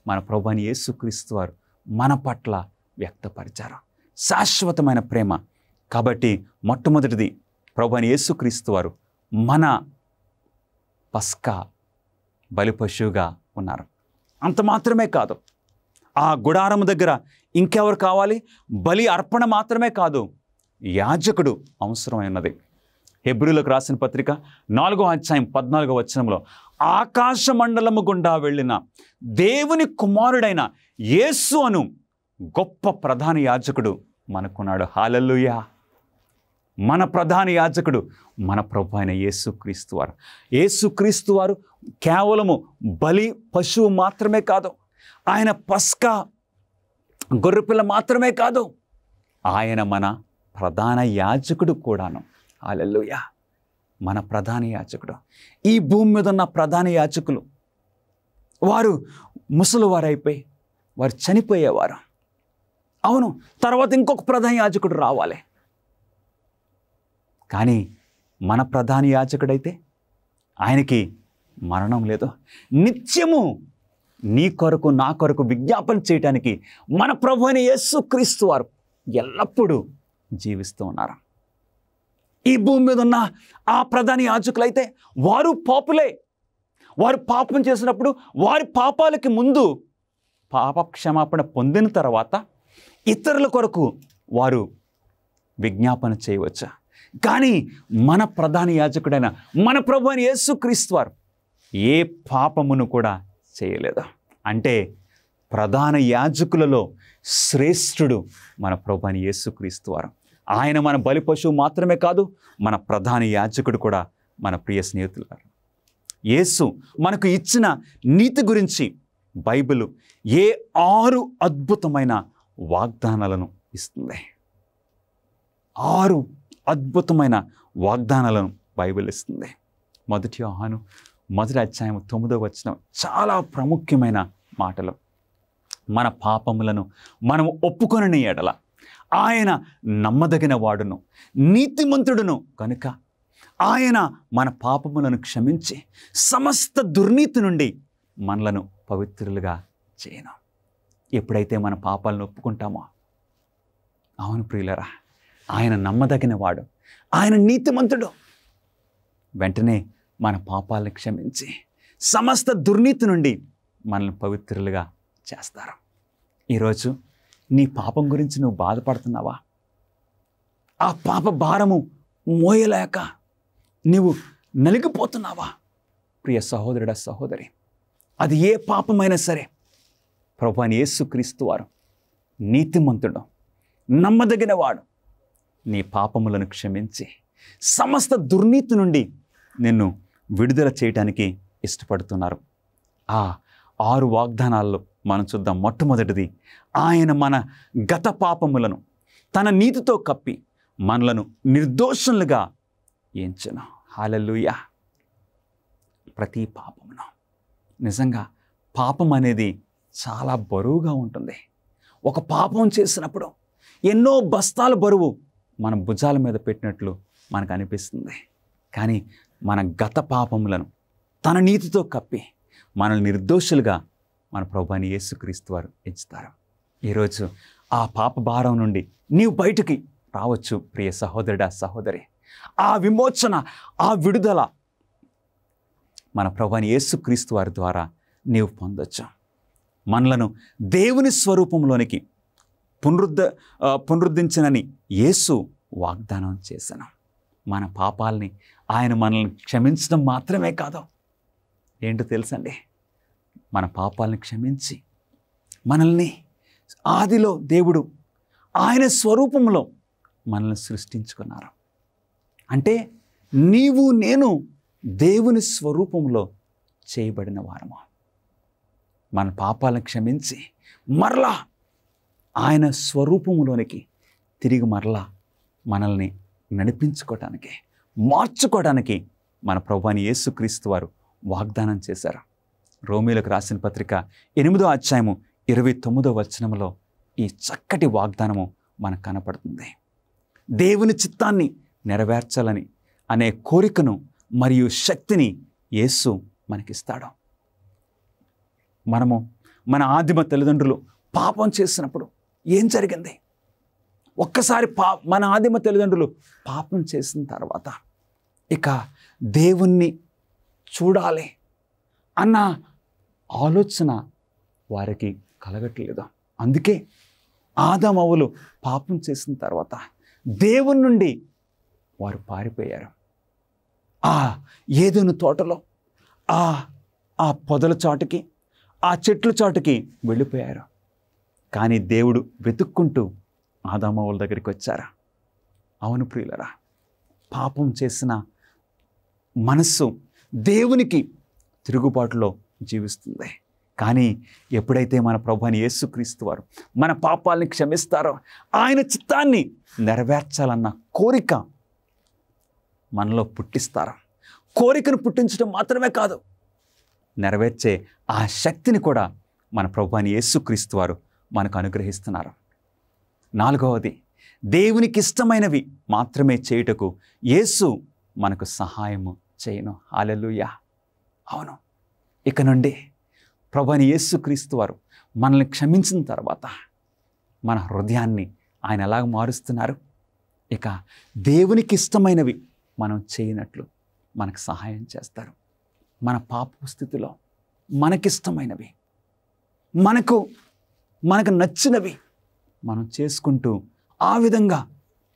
మన ప్రభువైన యేసుక్రీస్తు వారు మన పట్ల వ్యక్తపరిచారు. శాశ్వతమైన ప్రేమ. కాబట్టి మొట్టమొదటిది ప్రభువైన యేసుక్రీస్తు వారు మన పస్కా బలి పశువుగా ఉన్నారు. అంత మాత్రమే కాదు, ఆ గుడారము దగ్గర ఇంకెవరు కావాలి? బలి అర్పణ మాత్రమే కాదు, యాజకుడు అవసరమైనది. హెబ్రీయులకు రాసిన పత్రిక 4వ అధ్యాయం 14వ వచనంలో ఆకాశ మండలము గుండా వెళ్ళిన దేవుని కుమారుడైన యేసు అను గొప్ప ప్రధాన యాజకుడు మనకున్నాడు. హల్లెలూయా! మన ప్రధాన యాజకుడు మన ప్రభువైన అయిన యేసుక్రీస్తు వారు. యేసుక్రీస్తు వారు కేవలము బలి పశువు మాత్రమే కాదు, ఆయన పస్కా గొర్రెపిల్ల మాత్రమే కాదు, ఆయన మన ప్రధాన యాజకుడు కూడాను. హల్లెలూయా! మన ప్రధాన యాజకుడు. ఈ భూమి మీద ఉన్న ప్రధాన యాజకులు వారు ముసలి వారైపోయి వారు చనిపోయేవారు. అవును, తర్వాత ఇంకొక ప్రధాన యాజకుడు రావాలి. కానీ మన ప్రధాన యాజకుడైతే ఆయనకి మరణం లేదు. నిత్యము నీ కొరకు నా కొరకు విజ్ఞాపన చేయటానికి మన ప్రభువైన యేసుక్రీస్తు వారు ఎల్లప్పుడూ జీవిస్తూ ఉన్నారు. ఈ భూమి మీద ఉన్న ఆ ప్రధాన యాజకులైతే వారు పాపులే. వారు పాపం చేసినప్పుడు వారి పాపాలకి ముందు పాప క్షమాపణ పొందిన తర్వాత ఇతరుల కొరకు వారు విజ్ఞాపన చేయవచ్చు. కానీ మన ప్రధాన యాజకుడైన మన ప్రభువైన యేసుక్రీస్తు వారు ఏ పాపమును కూడా చేయలేదు. అంటే ప్రధాన యాజకులలో శ్రేష్ఠుడు మన ప్రభువైన యేసుక్రీస్తు వారు. ఆయన మన బలి పశువు మాత్రమే కాదు, మన ప్రధాన యాజకుడు కూడా. మన ప్రియ స్నేహితులారా, యేసు మనకు ఇచ్చిన నీతి గురించి బైబిల్ ఏ 6 అద్భుతమైన వాగ్దానాలను ఇస్తుంది. 6 అద్భుతమైన వాగ్దానాలను బైబిల్ ఇస్తుంది. 1 యోహాను 1వ అధ్యాయం 9వ వచనం చాలా ప్రాముఖ్యమైన మాటలు. మన పాపములను మనము ఒప్పుకొనని ఎడల ఆయన నమ్మదగిన వాడును నీతిమంతుడును కనుక ఆయన మన పాపములను క్షమించి సమస్త దుర్నీతి నుండి మనలను పవిత్రులుగా చేయను. ఎప్పుడైతే మన పాపాలను ఒప్పుకుంటామో, అవును ప్రియులరా, ఆయన నమ్మదగిన వాడు, ఆయన నీతిమంతుడు, వెంటనే మన పాపాలను క్షమించి సమస్త దుర్నీతి నుండి మనల్ని పవిత్రులుగా చేస్తారు. ఈరోజు నీ పాపం గురించి నువ్వు బాధపడుతున్నావా? ఆ పాప భారము మోయలేక నీవు నలిగిపోతున్నావా? ప్రియ సహోదరుడా, సహోదరి, అది ఏ పాపమైనా సరే ప్రభువైన యేసుక్రీస్తు వారు నీతిమంతుడు, నమ్మదగిన వాడు, నీ పాపములను క్షమించి సమస్త దుర్నీతి నుండి నిన్ను విడుదల చేయడానికి ఇష్టపడుతున్నారు. ఆ 6 వాగ్దానాల్లో మనం చూద్దాం. మొట్టమొదటిది, ఆయన మన గత పాపములను తన నీతితో కప్పి మనలను నిర్దోషులుగా ఎంచెను. హల్లెలూయా. ప్రతి పాపమును, నిజంగా పాపం అనేది చాలా బరువుగా ఉంటుంది. ఒక పాపం చేసినప్పుడు ఎన్నో బస్తాల బరువు మన భుజాల మీద పెట్టినట్లు మనకు అనిపిస్తుంది. కానీ మన గత పాపములను తన నీతితో కప్పి మనల్ని నిర్దోషులుగా మన ప్రభువైన యేసుక్రీస్తు వారు ఎంచుతారు. ఈరోజు ఆ పాప భారం నుండి నీవు బయటికి రావచ్చు ప్రియ సహోదరుడా, సహోదరి. ఆ విమోచన, ఆ విడుదల మన ప్రభువైన యేసుక్రీస్తు వారి ద్వారా నీవు పొందొచ్చు. మనలను దేవుని స్వరూపంలోనికి పునరుద్ధరించనని యేసు వాగ్దానం చేశాను. మన పాపాలని ఆయన మనల్ని క్షమించడం మాత్రమే కాదు, ఏంటో తెలుసండి, మన పాపాలని క్షమించి మనల్ని ఆదిలో దేవుడు ఆయన స్వరూపంలో మనల్ని సృష్టించుకున్నారు. అంటే నీవు నేను దేవుని స్వరూపంలో చేయబడిన వారము. మన పాపాలను క్షమించి మరలా ఆయన స్వరూపంలోనికి తిరిగి మరలా మనల్ని నడిపించుకోవడానికి, మార్చుకోవడానికి మన ప్రభువైన యేసుక్రీస్తు వారు వాగ్దానం చేశారు. రోమీయులకు రాసిన పత్రిక 8వ అధ్యాయము 29వ వచనంలో ఈ చక్కటి వాగ్దానము మనకు కనపడుతుంది. దేవుని చిత్తాన్ని నెరవేర్చాలని అనే కోరికను మరియు శక్తిని యేసు మనకిస్తాడు. మనము మన ఆదిమ తల్లిదండ్రులు పాపం చేసినప్పుడు ఏం జరిగింది? ఒక్కసారి మన ఆదిమ తల్లిదండ్రులు పాపం చేసిన తర్వాత ఇక దేవుణ్ణి చూడాలి అన్న ఆలోచన వారికి కలగట్లేదు. అందుకే ఆదామవ్వలు పాపం చేసిన తర్వాత దేవుని నుండి వారు పారిపోయారు. ఆ ఏదెను తోటలో ఆ పొదల చాటుకి, ఆ చెట్ల చాటుకి వెళ్ళిపోయారు. కానీ దేవుడు వెతుక్కుంటూ ఆదామవ్వల దగ్గరికి వచ్చారా? అవును ప్రియులరా, పాపం చేసిన మనస్సు దేవునికి తిరుగుబాటులో జీవిస్తుంది. కానీ ఎప్పుడైతే మన ప్రభువైన యేసుక్రీస్తు వారు మన పాపాలని క్షమిస్తారో, ఆయన చిత్తాన్ని నెరవేర్చాలన్న కోరిక మనలో పుట్టిస్తారు. కోరికను పుట్టించడం మాత్రమే కాదు, నెరవేర్చే ఆ శక్తిని కూడా మన ప్రభువైన యేసుక్రీస్తు వారు మనకు అనుగ్రహిస్తున్నారు. 4వది, దేవునికి ఇష్టమైనవి మాత్రమే చేయుటకు యేసు మనకు సహాయము చేయను. హల్లెలూయా. అవును, ఇక నుండి ప్రభువైన యేసుక్రీస్తు వారు మనల్ని క్షమించిన తర్వాత మన హృదయాన్ని ఆయన ఎలాగ మారుస్తున్నారు? ఇక దేవునికి ఇష్టమైనవి మనం చేయనట్లు మనకు సహాయం చేస్తారు. మన పాప స్థితిలో మనకిష్టమైనవి, మనకు నచ్చినవి మనం చేసుకుంటూ ఆ విధంగా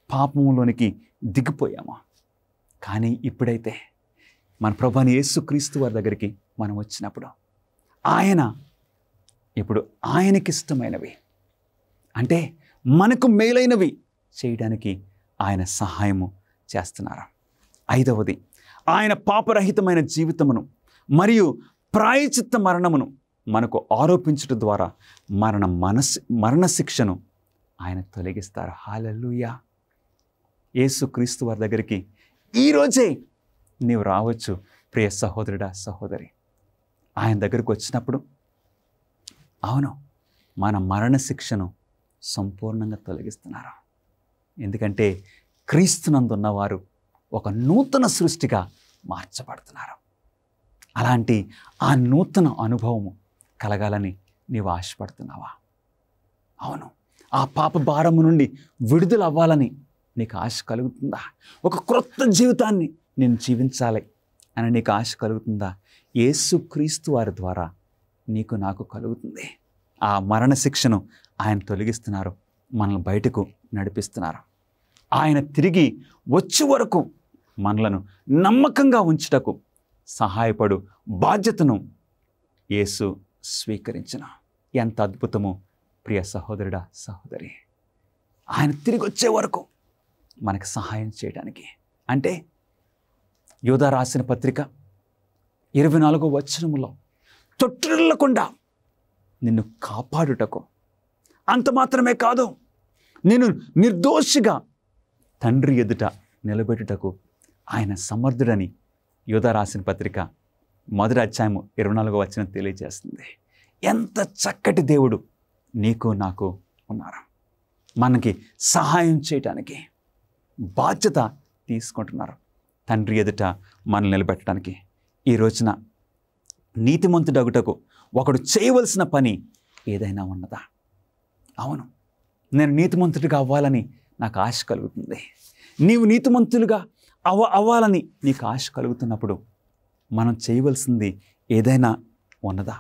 పాపంలోనికి దిగిపోయాము. కానీ ఇప్పుడైతే మన ప్రభువైన యేసుక్రీస్తు వారి దగ్గరికి మనం వచ్చినప్పుడు ఇప్పుడు ఆయనకిష్టమైనవి, అంటే మనకు మేలైనవి చేయడానికి ఆయన సహాయము చేస్తున్నారు. 5వది, ఆయన పాపరహితమైన జీవితమును మరియు ప్రాయచిత్త మరణమును మనకు ఆరోపించడం ద్వారా మరణ శిక్షను ఆయన తొలగిస్తారు. హల్లెలూయా. యేసుక్రీస్తు వారి దగ్గరికి ఈరోజే నీవు రావచ్చు ప్రియ సహోదరుడా, సహోదరి. ఆయన దగ్గరికి వచ్చినప్పుడు అవును, మన మరణ శిక్షను సంపూర్ణంగా తొలగిస్తున్నారు. ఎందుకంటే క్రీస్తునందున్నవారు ఒక నూతన సృష్టిగా మార్చబడుతున్నారు. అలాంటి ఆ నూతన అనుభవము కలగాలని నీవు ఆశపడుతున్నావా? అవును, ఆ పాప భారము నుండి విడుదల అవ్వాలని నీకు ఆశ కలుగుతుందా? ఒక క్రొత్త జీవితాన్ని నేను జీవించాలి అని నీకు ఆశ కలుగుతుందా? యేసుక్రీస్తు వారి ద్వారా నీకు నాకు కలుగుతుంది. ఆ మరణ శిక్షను ఆయన తొలగిస్తున్నారు, మనల్ని బయటకు నడిపిస్తున్నారు. ఆయన తిరిగి వచ్చే వరకు మనలను నమ్మకంగా ఉంచుటకు సహాయపడు బాధ్యతను యేసు స్వీకరించిన. ఎంత అద్భుతమో ప్రియ సహోదరుడా, సహోదరి. ఆయన తిరిగి వచ్చే వరకు మనకు సహాయం చేయడానికి. అంటే యూదా రాసిన పత్రిక 24వ వచనములో తొట్టిల్లకుండా నిన్ను కాపాడుటకు, అంత మాత్రమే కాదు, నేను నిర్దోషిగా తండ్రి ఎదుట నిలబెట్టుటకు ఆయన సమర్థుడని యూదా రాసిన పత్రిక 1వ అధ్యాయము 24వ వచనం తెలియజేస్తుంది. ఎంత చక్కటి దేవుడు నీకు నాకు ఉన్నారు. మనకి సహాయం చేయటానికి బాధ్యత తీసుకుంటున్నారు. తండ్రి ఎదుట మనల్ని నిలబెట్టడానికి. ఈ రోజున నీతిమంతుడగుటకు ఒకడు చేయవలసిన పని ఏదైనా ఉన్నదా? అవును, నేను నీతిమంతుడిగా అవ్వాలని నాకు ఆశ కలుగుతుంది. నీవు నీతిమంతులుగా అవ్వాలని నీకు ఆశ కలుగుతున్నప్పుడు మనం చేయవలసింది ఏదైనా ఉన్నదా?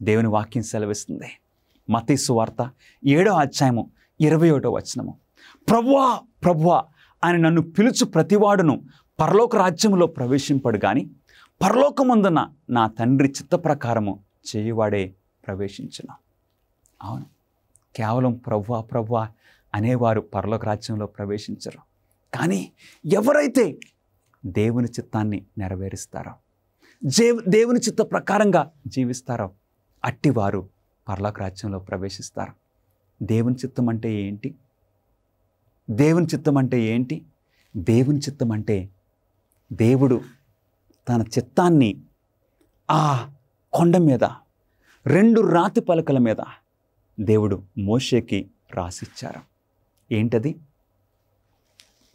దేవుని వాక్యం సెలవిస్తుంది. మత్తయి సువార్త 7వ అధ్యాయము 21వ వచనము, ప్రభువా ప్రభువా అని నన్ను పిలుచు ప్రతివాడును పరలోక రాజ్యములో ప్రవేశింపడు గాని పరలోకమందున నా తండ్రి చిత్త ప్రకారము చేయువాడే ప్రవేశించును. అవును, కేవలం ప్రభువా ప్రభువా అనేవారు పరలోక రాజ్యంలో ప్రవేశించరు. కానీ ఎవరైతే దేవుని చిత్తాన్ని నెరవేరుస్తారో, దేవుని చిత్త ప్రకారంగా జీవిస్తారో అట్టివారు పరలోక రాజ్యంలో ప్రవేశిస్తారు. దేవుని చిత్తం అంటే ఏంటి? దేవుని చిత్తం అంటే ఏంటి? దేవుని చిత్తం అంటే దేవుడు తన చిత్తాన్ని ఆ కొండ మీద 2 రాతి పలకల మీద దేవుడు మోషేకి రాసిచ్చారు. ఏంటది?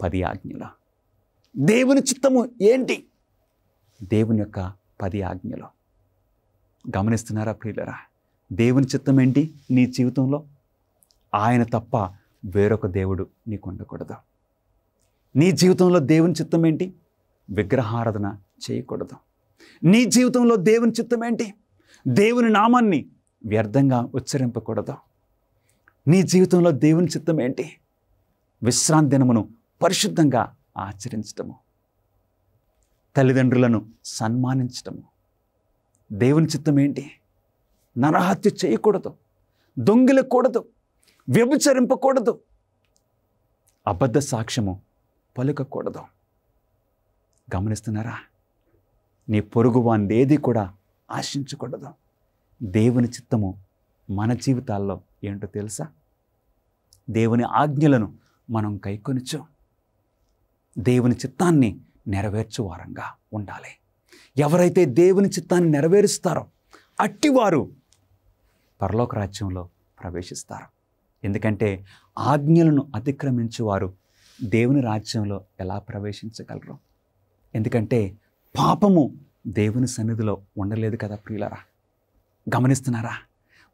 10 ఆజ్ఞలు. దేవుని చిత్తము ఏంటి? దేవుని యొక్క 10 ఆజ్ఞలు. గమనిస్తున్నారా ప్రియులరా? దేవుని చిత్తం ఏంటి నీ జీవితంలో? ఆయన తప్ప వేరొక దేవుడు నీకు ఉండకూడదు. నీ జీవితంలో దేవుని చిత్తం ఏంటి? విగ్రహారాధన చేయకూడదు. నీ జీవితంలో దేవుని చిత్తం ఏంటి? దేవుని నామాన్ని వ్యర్థంగా ఉచ్చరింపకూడదు. నీ జీవితంలో దేవుని చిత్తం ఏంటి? విశ్రాంతి దినమును పరిశుద్ధంగా ఆచరించటము, తల్లిదండ్రులను సన్మానించటము. దేవుని చిత్తం ఏంటి? నరహత్య చేయకూడదు, దొంగిలకూడదు, వ్యభిచరింపకూడదు, అబద్ధ సాక్ష్యము పలుకకూడదు. గమనిస్తున్నారా? నీ పొరుగు వాందేది కూడా ఆశించకూడదు. దేవుని చిత్తము మన జీవితాల్లో ఏంటో తెలుసా? దేవుని ఆజ్ఞలను మనం కైకొనుచు దేవుని చిత్తాన్ని నెరవేర్చు వారంగా ఉండాలి. ఎవరైతే దేవుని చిత్తాన్ని నెరవేరుస్తారో అట్టివారు పరలోక రాజ్యంలో ప్రవేశిస్తారు. ఎందుకంటే ఆజ్ఞలను అతిక్రమించువారు దేవుని రాజ్యంలో ఎలా ప్రవేశించగలరు? ఎందుకంటే పాపము దేవుని సన్నిధిలో ఉండలేదు కదా ప్రియులారా. గమనిస్తున్నారా?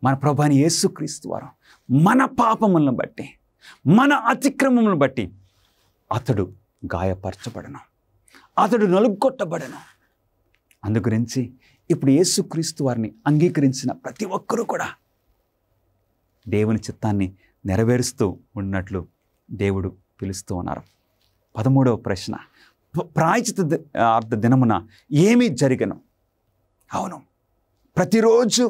మన ప్రభువైన యేసుక్రీస్తు వారు మన పాపములను బట్టి, మన అతిక్రమములను బట్టి అతడు గాయపరచబడను, అతడు నలుగొట్టబడను. అందుగురించి ఇప్పుడు యేసుక్రీస్తు వారిని అంగీకరించిన ప్రతి ఒక్కరూ కూడా దేవుని చిత్తాన్ని నెరవేరుస్తూ ఉన్నట్లు దేవుడు పిలుస్తూ ఉన్నారు. 13వ ప్రశ్న, ప్రాయశ్చిత్త దినమున ఏమి జరిగను? అవును, ప్రతిరోజు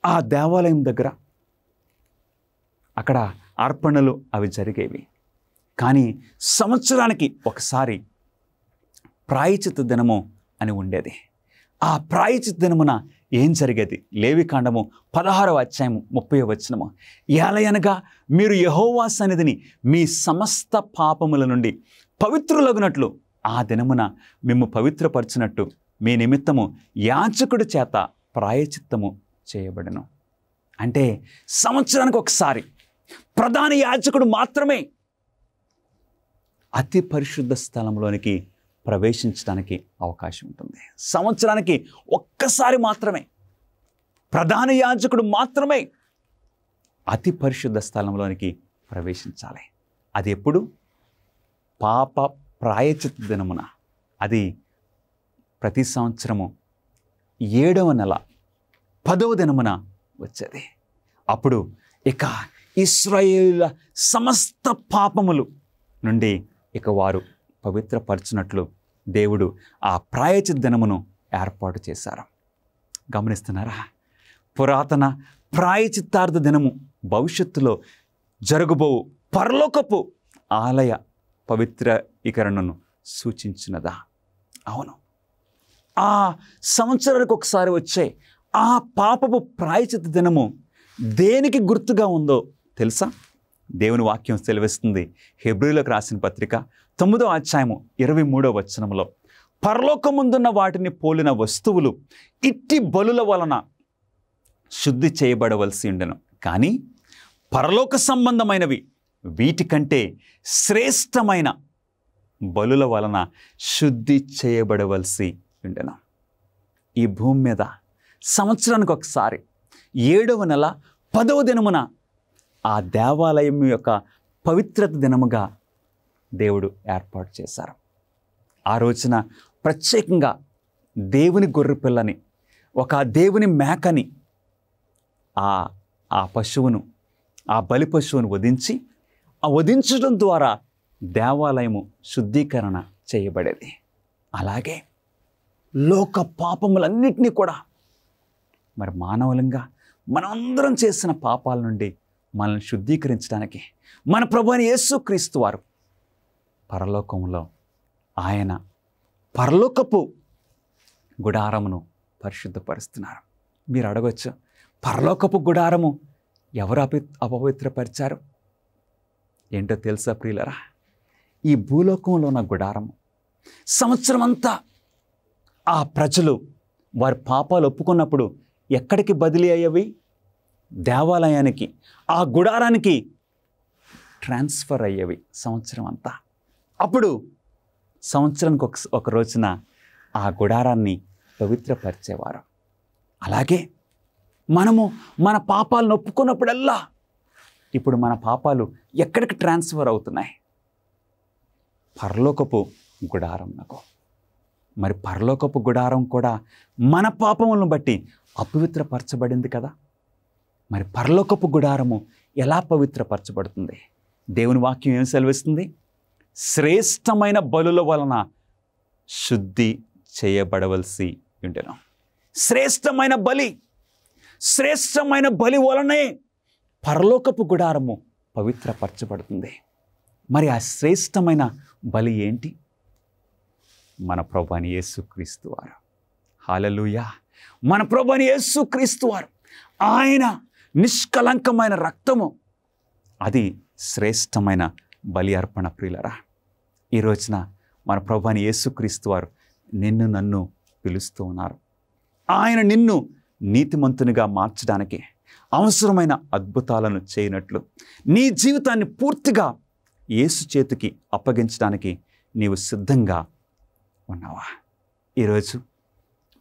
ఆ దేవాలయం దగ్గర అక్కడ అర్పణలు అవి జరిగేవి. కానీ సంవత్సరానికి ఒకసారి ప్రాయశ్చిత్త దినము అని ఉండేది. ఆ ప్రాయశ్చిత్త దినమున ఏం జరిగేది? లేవికాండము 16వ అధ్యాయము 30వ వచనము, ఏలయనగా మీరు యెహోవా సన్నిధిని మీ సమస్త పాపముల నుండి పవిత్రులగునట్లు ఆ దినమున మిమ్ము పవిత్రపరచినట్టు మీ నిమిత్తము యాజకుడి చేత ప్రాయశ్చిత్తము చేయబడను. అంటే సంవత్సరానికి ఒకసారి ప్రధాన యాజకుడు మాత్రమే అతి పరిశుద్ధ స్థలంలోనికి ప్రవేశించడానికి అవకాశం ఉంటుంది. సంవత్సరానికి ఒక్కసారి మాత్రమే ప్రధాన యాజకుడు మాత్రమే అతి పరిశుద్ధ స్థలంలోనికి ప్రవేశించాలి. అది ఎప్పుడు? పాప ప్రాయశ్చిత్త దినమున. అది ప్రతి సంవత్సరము 7వ నెల 10వ దినమున వచ్చేది. అప్పుడు ఇక ఇశ్రాయేలుల సమస్త పాపములు నుండి ఇక వారు పవిత్రపరచినట్లు దేవుడు ఆ ప్రాయశ్చిత్త దినమును ఏర్పాటు చేశారు. గమనిస్తున్నారా? పురాతన ప్రాయచిత్తార్థ దినము భవిష్యత్తులో జరగబో పరలోకపు ఆలయ పవిత్రీకరణను సూచించినదా? అవును. ఆ సంవత్సరానికి ఒకసారి వచ్చే ఆ పాపపు ప్రాయచిత్త దినము దేనికి గుర్తుగా ఉందో తెలుసా? దేవుని వాక్యం సెలవిస్తుంది. హెబ్రీయులకు రాసిన పత్రిక 9వ అధ్యాయము 23వ వచనంలో, పరలోకముందున్న వాటిని పోలిన వస్తువులు ఇట్టి బలుల వలన శుద్ధి చేయబడవలసి ఉండెను, కానీ పరలోక సంబంధమైనవి వీటికంటే శ్రేష్టమైన బలుల వలన శుద్ధి చేయబడవలసి ఉండెను. ఈ భూమి మీద సంవత్సరానికి ఒకసారి 7వ నెల 10వ దినమున ఆ దేవాలయం యొక్క పవిత్రత దినముగా దేవుడు ఏర్పాటు చేశారు. ఆ రోజున ప్రత్యేకంగా దేవుని గొర్రెపిల్లని, ఒక దేవుని మేకని, ఆ పశువును, ఆ బలి పశువును వధించి, ఆ వధించడం ద్వారా దేవాలయము శుద్ధీకరణ చేయబడేది. అలాగే లోక పాపములన్నిటినీ కూడా మరి మానవులంగా మనందరం చేసిన పాపాల నుండి మనల్ని శుద్ధీకరించడానికి మన ప్రభువైన యేసుక్రీస్తు వారు పరలోకంలో ఆయన పరలోకపు గుడారమును పరిశుద్ధపరుస్తున్నారు. మీరు అడగొచ్చు, పరలోకపు గుడారము ఎవరు అపవిత్రపరిచారు? ఏంటో తెలుసా ప్రియులరా? ఈ భూలోకంలో ఉన్న గుడారము సంవత్సరం అంతా ఆ ప్రజలు వారి పాపాలు ఒప్పుకున్నప్పుడు ఎక్కడికి బదిలీ అయ్యేవి? దేవాలయానికి, ఆ గుడారానికి ట్రాన్స్ఫర్ అయ్యేవి సంవత్సరం అంతా. అప్పుడు సంవత్సరానికి ఒక రోజున ఆ గుడారాన్ని పవిత్రపరిచేవారు. అలాగే మనము మన పాపాలను ఒప్పుకున్నప్పుడల్లా ఇప్పుడు మన పాపాలు ఎక్కడికి ట్రాన్స్ఫర్ అవుతున్నాయి? పరలోకపు గుడారంకు. మరి పరలోకపు గుడారం కూడా మన పాపములను బట్టి అపవిత్రపరచబడింది కదా. మరి పరలోకపు గుడారము ఎలా పవిత్రపరచబడుతుంది? దేవుని వాక్యం ఏం సెలవిస్తుంది? శ్రేష్టమైన బలుల వలన శుద్ధి చేయబడవలసి ఉండెను. శ్రేష్టమైన బలి వలనే పరలోకపు గుడారము పవిత్రపరచబడుతుంది. మరి ఆ శ్రేష్టమైన బలి ఏంటి? మన ప్రభువైన యేసుక్రీస్తు వారు. హల్లెలూయా! మన ప్రభువైన యేసుక్రీస్తు వారు, ఆయన నిష్కలంకమైన రక్తము, అది శ్రేష్టమైన బలి అర్పణ. ప్రియులరా, ఈ రోజున మన ప్రభువైన యేసుక్రీస్తు వారు నిన్ను నన్ను పిలుస్తూ ఉన్నారు. ఆయన నిన్ను నీతిమంతునిగా మార్చడానికి, అవసరమైన అద్భుతాలను చేయనట్లు నీ జీవితాన్ని పూర్తిగా యేసు చేతికి అప్పగించడానికి నీవు సిద్ధంగా ఉన్నావా? ఈరోజు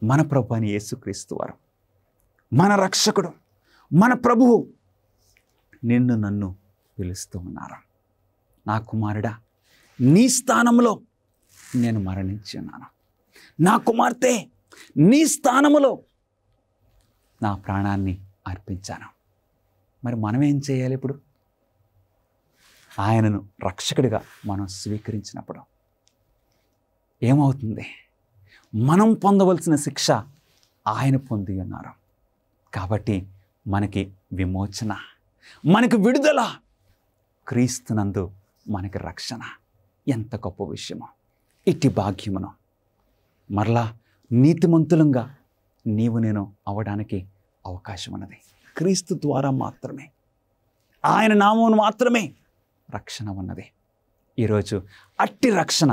మన ప్రభువైన యేసుక్రీస్తు వారు, మన రక్షకుడు, మన ప్రభువు నిన్ను నన్ను పిలుస్తూ ఉన్నారు. నా కుమారుడా, నీ స్థానంలో నేను మరణించి ఉన్నాను. నా కుమార్తె, నీ స్థానములో నా ప్రాణాన్ని అర్పించాను. మరి మనం ఏం చేయాలి? ఇప్పుడు ఆయనను రక్షకుడిగా మనం స్వీకరించినప్పుడు ఏమవుతుంది? మనం పొందవలసిన శిక్ష ఆయన పొంది ఉన్నారు. కాబట్టి మనకి విమోచన, మనకి విడుదల, క్రీస్తునందు మనకి రక్షణ. ఎంత గొప్ప విషయమో! ఇట్టి భాగ్యమును మరలా నీతిమంతులంగా నీవు నేను అవడానికి అవకాశం ఉన్నది. క్రీస్తు ద్వారా మాత్రమే, ఆయన నామమును మాత్రమే రక్షణ ఉన్నది. ఈరోజు అట్టి రక్షణ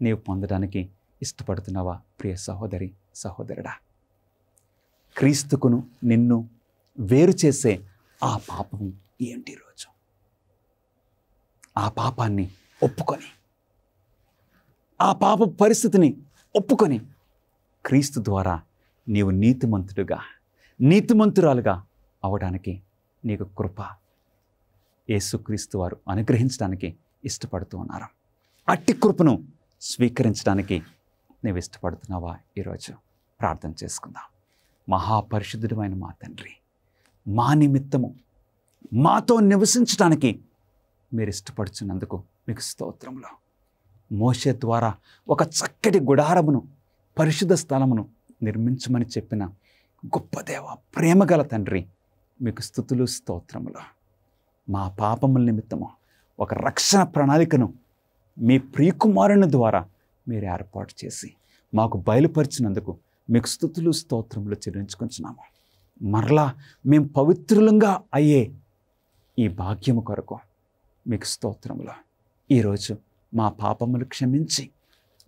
నీవు పొందడానికి ఇష్టపడుతున్నావా ప్రియ సహోదరి, సహోదరుడా? క్రీస్తుకును నిన్ను వేరు చేసే ఆ పాపం ఏంటి? ఈరోజు ఆ పాపాన్ని ఒప్పుకొని, ఆ పాప పరిస్థితిని ఒప్పుకొని, క్రీస్తు ద్వారా నీవు నీతిమంతుడుగా, నీతిమంతురాలుగా అవడానికి నీకు కృప యేసుక్రీస్తు వారు అనుగ్రహించడానికి ఇష్టపడుతూ ఉన్నారు. అట్టి కృపను స్వీకరించడానికి నీవు ఇష్టపడుతున్నావా? ఈరోజు ప్రార్థన చేసుకుందాం. మహాపరిశుద్ధుడైన మా తండ్రి, మా నిమిత్తము మాతో నివసించడానికి మీరు ఇష్టపడుచున్నందుకు మీకు స్తోత్రములు. మోషే ద్వారా ఒక చక్కటి గుడారమును, పరిశుద్ధ స్థలమును నిర్మించమని చెప్పిన గొప్ప దేవ, ప్రేమగల తండ్రి, మీకు స్తుతులు స్తోత్రములు. మా పాపముల నిమిత్తము ఒక రక్షణ ప్రణాళికను మీ ప్రియకుమారుని ద్వారా మీరు ఏర్పాటు చేసి మాకు బయలుపరిచినందుకు మీకు స్తుతులు స్తోత్రములు చెల్లించుకుంటున్నాము. మరలా మేము పవిత్రులంగా అయ్యే ఈ భాగ్యము కొరకు మీకు స్తోత్రములు. ఈరోజు మా పాపములు క్షమించి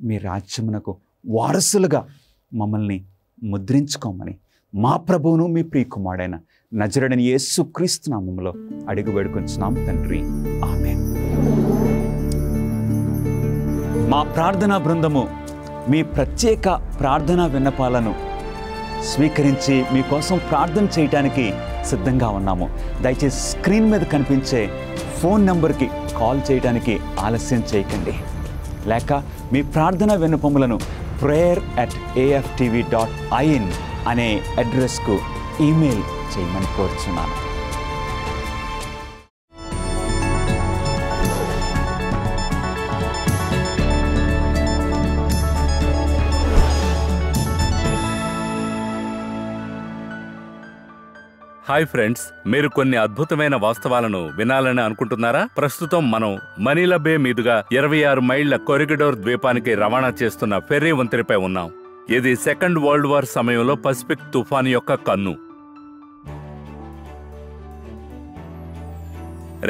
మీ రాజ్యమునకు వారసులుగా మమ్మల్ని ముద్రించుకోమని మా ప్రభువును మీ ప్రియకుమారుడైన నజరేయుడైన యేసుక్రీస్తు నామములో అడిగి వేడుకొంచున్నాం తండ్రి, ఆమేన్. మా ప్రార్థనా బృందము మీ ప్రత్యేక ప్రార్థనా విన్నపాలను స్వీకరించి మీకోసం ప్రార్థన చేయడానికి సిద్ధంగా ఉన్నాము. దయచేసి స్క్రీన్ మీద కనిపించే ఫోన్ నెంబర్కి కాల్ చేయడానికి ఆలస్యం చేయకండి. లేక మీ ప్రార్థనా విన్నపములను prayer@aftv.in అనే అడ్రస్కు ఈమెయిల్ చేయమని కోరుచున్నాను. హాయ్ ఫ్రెండ్స్, మీరు కొన్ని అద్భుతమైన వాస్తవాలను వినాలని అనుకుంటున్నారా? ప్రస్తుతం మనం మనీలా బే మీదుగా 26 మైళ్ల కొరిగడోర్ ద్వీపానికి రవాణా చేస్తున్న ఫెర్రీ వంతెనపై ఉన్నాం. ఇది సెకండ్ వరల్డ్ వార్ సమయంలో పసిఫిక్ తుఫాను యొక్క కన్ను.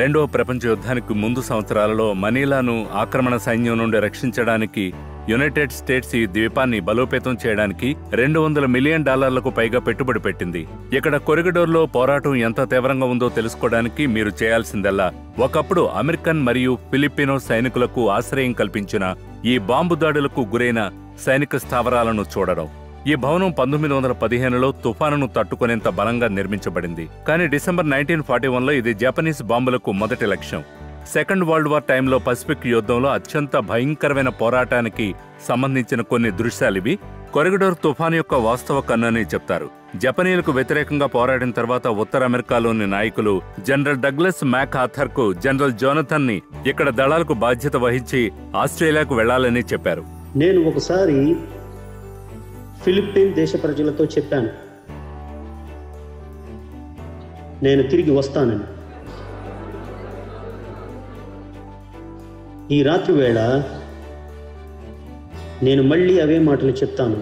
రెండవ ప్రపంచ యుద్ధానికి ముందు సంవత్సరాలలో మనీలాను ఆక్రమణ సైన్యం నుండి రక్షించడానికి యునైటెడ్ స్టేట్స్ ఈ ద్వీపాన్ని బలోపేతం చేయడానికి $200 మిలియన్ పైగా పెట్టుబడి పెట్టింది. ఇక్కడ కొరిగడోర్లో పోరాటం ఎంత తీవ్రంగా ఉందో తెలుసుకోవడానికి మీరు చేయాల్సిందల్లా ఒకప్పుడు అమెరికన్ మరియు ఫిలిపినో సైనికులకు ఆశ్రయం కల్పించిన ఈ బాంబు దాడులకు గురైన సైనిక స్థావరాలను చూడడం. ఈ భవనం 1915లో తుఫానును తట్టుకునేంత బలంగా నిర్మించబడింది. కానీ డిసెంబర్ 1941లో ఇది జపనీస్ బాంబులకు మొదటి లక్ష్యం. సెకండ్ వరల్డ్ వార్ టైంలో పసిఫిక్ యుద్ధంలో అత్యంత భయంకరమైన పోరాటానికి సంబంధించిన కొన్ని దృశ్యాలివి. కొరిగడోర్ తుఫాను యొక్క వాస్తవ కన్ను చెప్తారు. జపనీయులకు వ్యతిరేకంగా పోరాడిన తర్వాత ఉత్తర అమెరికాలోని నాయకులు జనరల్ డగ్లస్ మ్యాక్ ఆర్థర్కు జనరల్ జోనథన్ ని ఇక్కడ దళాలకు బాధ్యత వహించి ఆస్ట్రేలియాకు వెళ్లాలని చెప్పారు. నేను ఒకసారి ఫిలిప్పీన్ దేశ ప్రజలతో చెప్పాను, నేను తిరిగి వస్తానని. ఈ రాత్రి వేళ నేను మళ్ళీ అవే మాటలు చెప్తాను,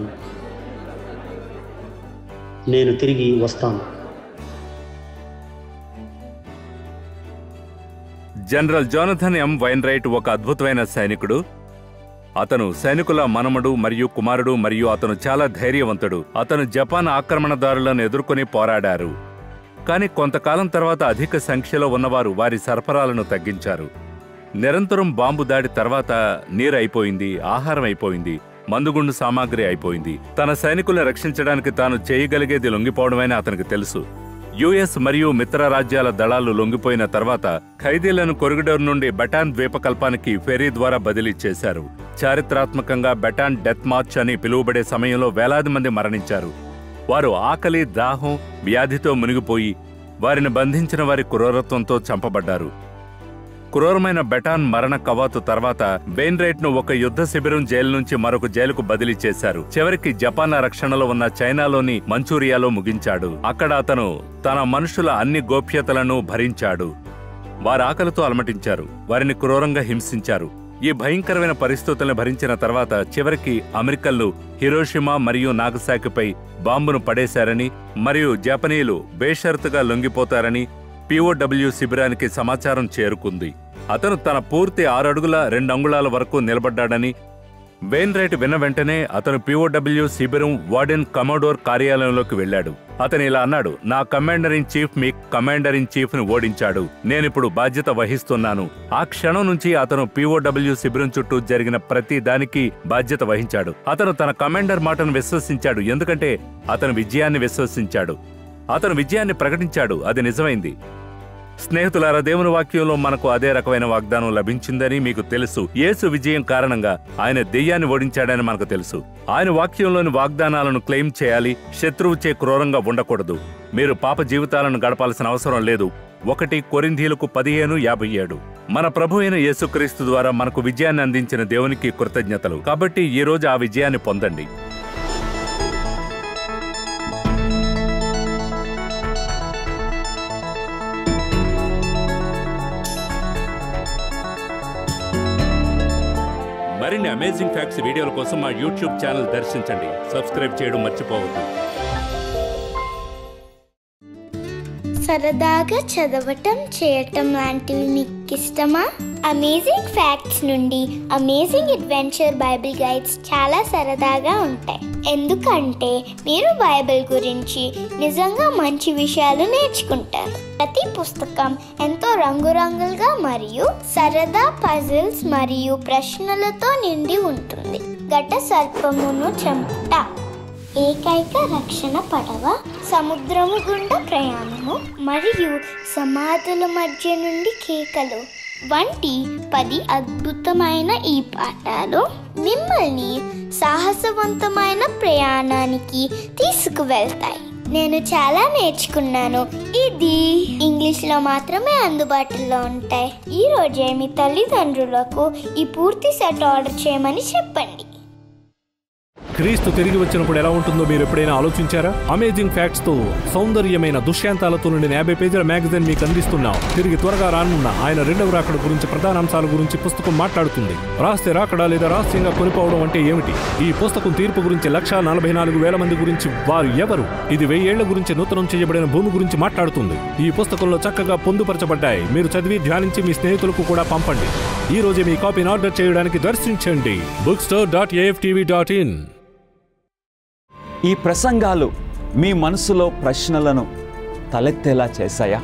నేను తిరిగి వస్తాను. జనరల్ జోనథన్ ఎం వైన్రైట్ ఒక అద్భుతమైన సైనికుడు. అతను సైనికుల మనమడు మరియు కుమారుడు మరియు అతను చాలా ధైర్యవంతుడు. అతను జపాన్ ఆక్రమణదారులను ఎదుర్కొని పోరాడారు. కానీ కొంతకాలం తర్వాత అధిక సంఖ్యలో ఉన్నవారు వారి సరఫరాలను తగ్గించారు. నిరంతరం బాంబు దాడి తర్వాత నీరు అయిపోయింది, ఆహారం అయిపోయింది, మందుగుండు సామాగ్రి అయిపోయింది. తన సైనికులను రక్షించడానికి తాను చేయగలిగేది లొంగిపోవడమని అతనికి తెలుసు. యుఎస్ మరియు మిత్ర రాజ్యాల దళాలు లొంగిపోయిన తర్వాత ఖైదీలను కొరిగడోర్ నుండి బటాన్ ద్వీపకల్పానికి ఫెర్రీ ద్వారా బదిలీ చేశారు. చారిత్రాత్మకంగా బటాన్ డెత్ మార్చ్ అని పిలువబడే సమయంలో వేలాది మంది మరణించారు. వారు ఆకలి, దాహం, వ్యాధితో మునిగిపోయి వారిని బంధించిన వారి క్రూరత్వంతో చంపబడ్డారు. క్రూరమైన బెటాన్ మరణ కవాతు తర్వాత వెయిన్రైట్ ను ఒక యుద్ధ శిబిరం జైలు నుంచి మరొక జైలుకు బదిలీ చేశారు. చివరికి జపాన్ రక్షణలో ఉన్న చైనాలోని మంచూరియాలో ముగించాడు. అక్కడ అతను తన మనుషుల అన్ని గోప్యతలను భరించాడు. వారి ఆకలితో అలమటించారు, వారిని క్రూరంగా హింసించారు. ఈ భయంకరమైన పరిస్థితులను భరించిన తర్వాత చివరికి అమెరికన్లు హిరోషిమా మరియు నాగసాకిపై బాంబును పడేశారని మరియు జపనీయులు బేషరతుగా లొంగిపోతారని POW శిబిరానికి సమాచారం చేరుకుంది. అతను తన పూర్తి 6 అడుగుల 2 అంగుళాల వరకు నిలబడ్డాడని వెయిన్రైట్ విన్న వెంటనే అతను POW శిబిరం వార్డెన్ కమోడోర్ కార్యాలయంలోకి వెళ్లాడు. అతను ఇలా అన్నాడు, నా commander in chief me commander in chief ని ఓడించాడు, నేనిప్పుడు బాధ్యత వహిస్తున్నాను. ఆ క్షణం నుంచి అతను POW శిబిరం చుట్టూ జరిగిన ప్రతి దానికి బాధ్యత వహించాడు. అతను తన కమాండర్ మాటను విశ్వసించాడు, ఎందుకంటే అతను విజయాన్ని విశ్వసించాడు. అతను విజయాన్ని ప్రకటించాడు, అది నిజమైంది. స్నేహితులారా, దేవుని వాక్యంలో మనకు అదే రకమైన వాగ్దానం లభించిందని మీకు తెలుసు. యేసు విజయం కారణంగా ఆయన దెయ్యాన్ని ఓడించాడని మనకు తెలుసు. ఆయన వాక్యంలోని వాగ్దానాలను క్లెయిమ్ చేయాలి. శత్రువుచే క్రూరంగా ఉండకూడదు. మీరు పాప జీవితాలను గడపాల్సిన అవసరం లేదు. 1 కొరింథీయులకు 15:57. మన ప్రభు అయిన యేసుక్రీస్తు ద్వారా మనకు విజయాన్ని అందించిన దేవునికి కృతజ్ఞతలు. కాబట్టి ఈ రోజు ఆ విజయాన్ని పొందండి. మరిన్ని అమేజింగ్ ఫ్యాక్ట్స్ వీడియోల కోసం మా యూట్యూబ్ ఛానల్ దర్శించండి. సబ్స్క్రైబ్ చేయడం మర్చిపోవద్దు. సరదాగా చదవటం చేయటం లాంటివి మీకు ఇష్టమా? అమేజింగ్ ఫ్యాక్ట్స్ నుండి అమేజింగ్ అడ్వెంచర్ బైబిల్ గైడ్స్ చాలా సరదాగా ఉంటాయి. ఎందుకంటే మీరు బైబిల్ గురించి నిజంగా మంచి విషయాలు నేర్చుకుంటారు. ప్రతి పుస్తకం ఎంతో రంగురంగులుగా మరియు సరదా పజిల్స్ మరియు ప్రశ్నలతో నిండి ఉంటుంది. ఘట సర్పమును చంపుట, ఏకైక రక్షణ పడవ, సముద్రము గుండా ప్రయాణము మరియు సమాధుల మధ్య నుండి కేకలు వంటి 10 అద్భుతమైన ఈ పాఠాలు మిమ్మల్ని సాహసవంతమైన ప్రయాణానికి తీసుకువెళ్తాయి. నేను చాలా నేర్చుకున్నాను. ఇది ఇంగ్లీష్లో మాత్రమే అందుబాటులో ఉంటాయి. ఈ రోజే మీ తల్లిదండ్రులకు ఈ పూర్తి సెట్ ఆర్డర్ చేయమని చెప్పండి. క్రీస్తు తిరిగి వచ్చినప్పుడు ఎలా ఉంటుందో మీరు ఎప్పుడైనా ఆలోచించారా? అమేజింగ్ ఫ్యాక్ట్స్ తో సౌందర్యమైన దృశ్యాంతాలతో నిండిన 50 పేజీల మ్యాగజైన్ మీకు అందిస్తున్నాం. తిరిగి త్వరగా రానున్న ఆయన రెండవ రాకడ గురించి ప్రధాన అంశాల గురించి పుస్తకం మాట్లాడుతుంది. రహస్య రాకడ లేదా రహస్యంగా కొనిపోవడం అంటే ఏమిటి? ఈ పుస్తకం తీర్పు గురించి 1,44,000 మంది గురించి వారు ఎవరు, ఇది 1000 ఏళ్ల గురించి నూతనం చేయబడిన భూమి గురించి మాట్లాడుతుంది. ఈ పుస్తకంలో చక్కగా పొందుపరచబడ్డాయి. మీరు చదివి ధ్యానించి మీ స్నేహితులకు కూడా పంపండి. ఈ రోజే మీ కాపీని ఆర్డర్ చేయడానికి దర్శించండి bookstore.aftv.in. ఈ ప్రసంగాలు మీ మనసులో ప్రశ్నలను తలెత్తేలా చేశాయా?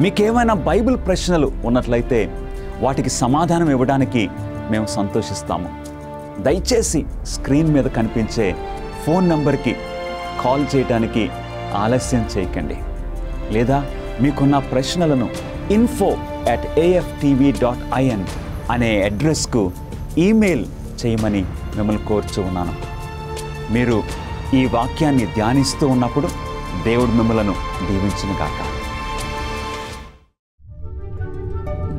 మీకేమైనా బైబిల్ ప్రశ్నలు ఉన్నట్లయితే వాటికి సమాధానం ఇవ్వడానికి మేము సంతోషిస్తాము. దయచేసి స్క్రీన్ మీద కనిపించే ఫోన్ నంబర్కి కాల్ చేయడానికి ఆలస్యం చేయకండి. లేదా మీకున్న ప్రశ్నలను info@aftv.in అనే అడ్రస్కు ఈమెయిల్ చేయమని మిమ్మల్ని కోరుచూ ఉన్నాను. మీరు ఈ వాక్యాన్ని ధ్యానిస్తూ ఉన్నప్పుడు దేవుడు మిమ్మలను దీవించునుగాక.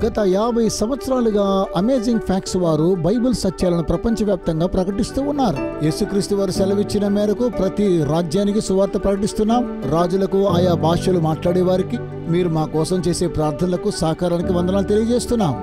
గత 50 సంవత్సరాలుగా అమేజింగ్ ఫ్యాక్ట్స్ వారు బైబిల్ సత్యాలను ప్రపంచవ్యాప్తంగా ప్రకటిస్తూ ఉన్నారు. యేసుక్రీస్తు వారు సెలవిచ్చిన మేరకు ప్రతి రాజ్యానికి సువార్త ప్రకటిస్తున్నాం. రాజులకు, ఆయా భాషలు మాట్లాడే వారికి, మీరు మా కోసం చేసే ప్రార్థనలకు సహకారానికి వందనాలు తెలియజేస్తున్నాం.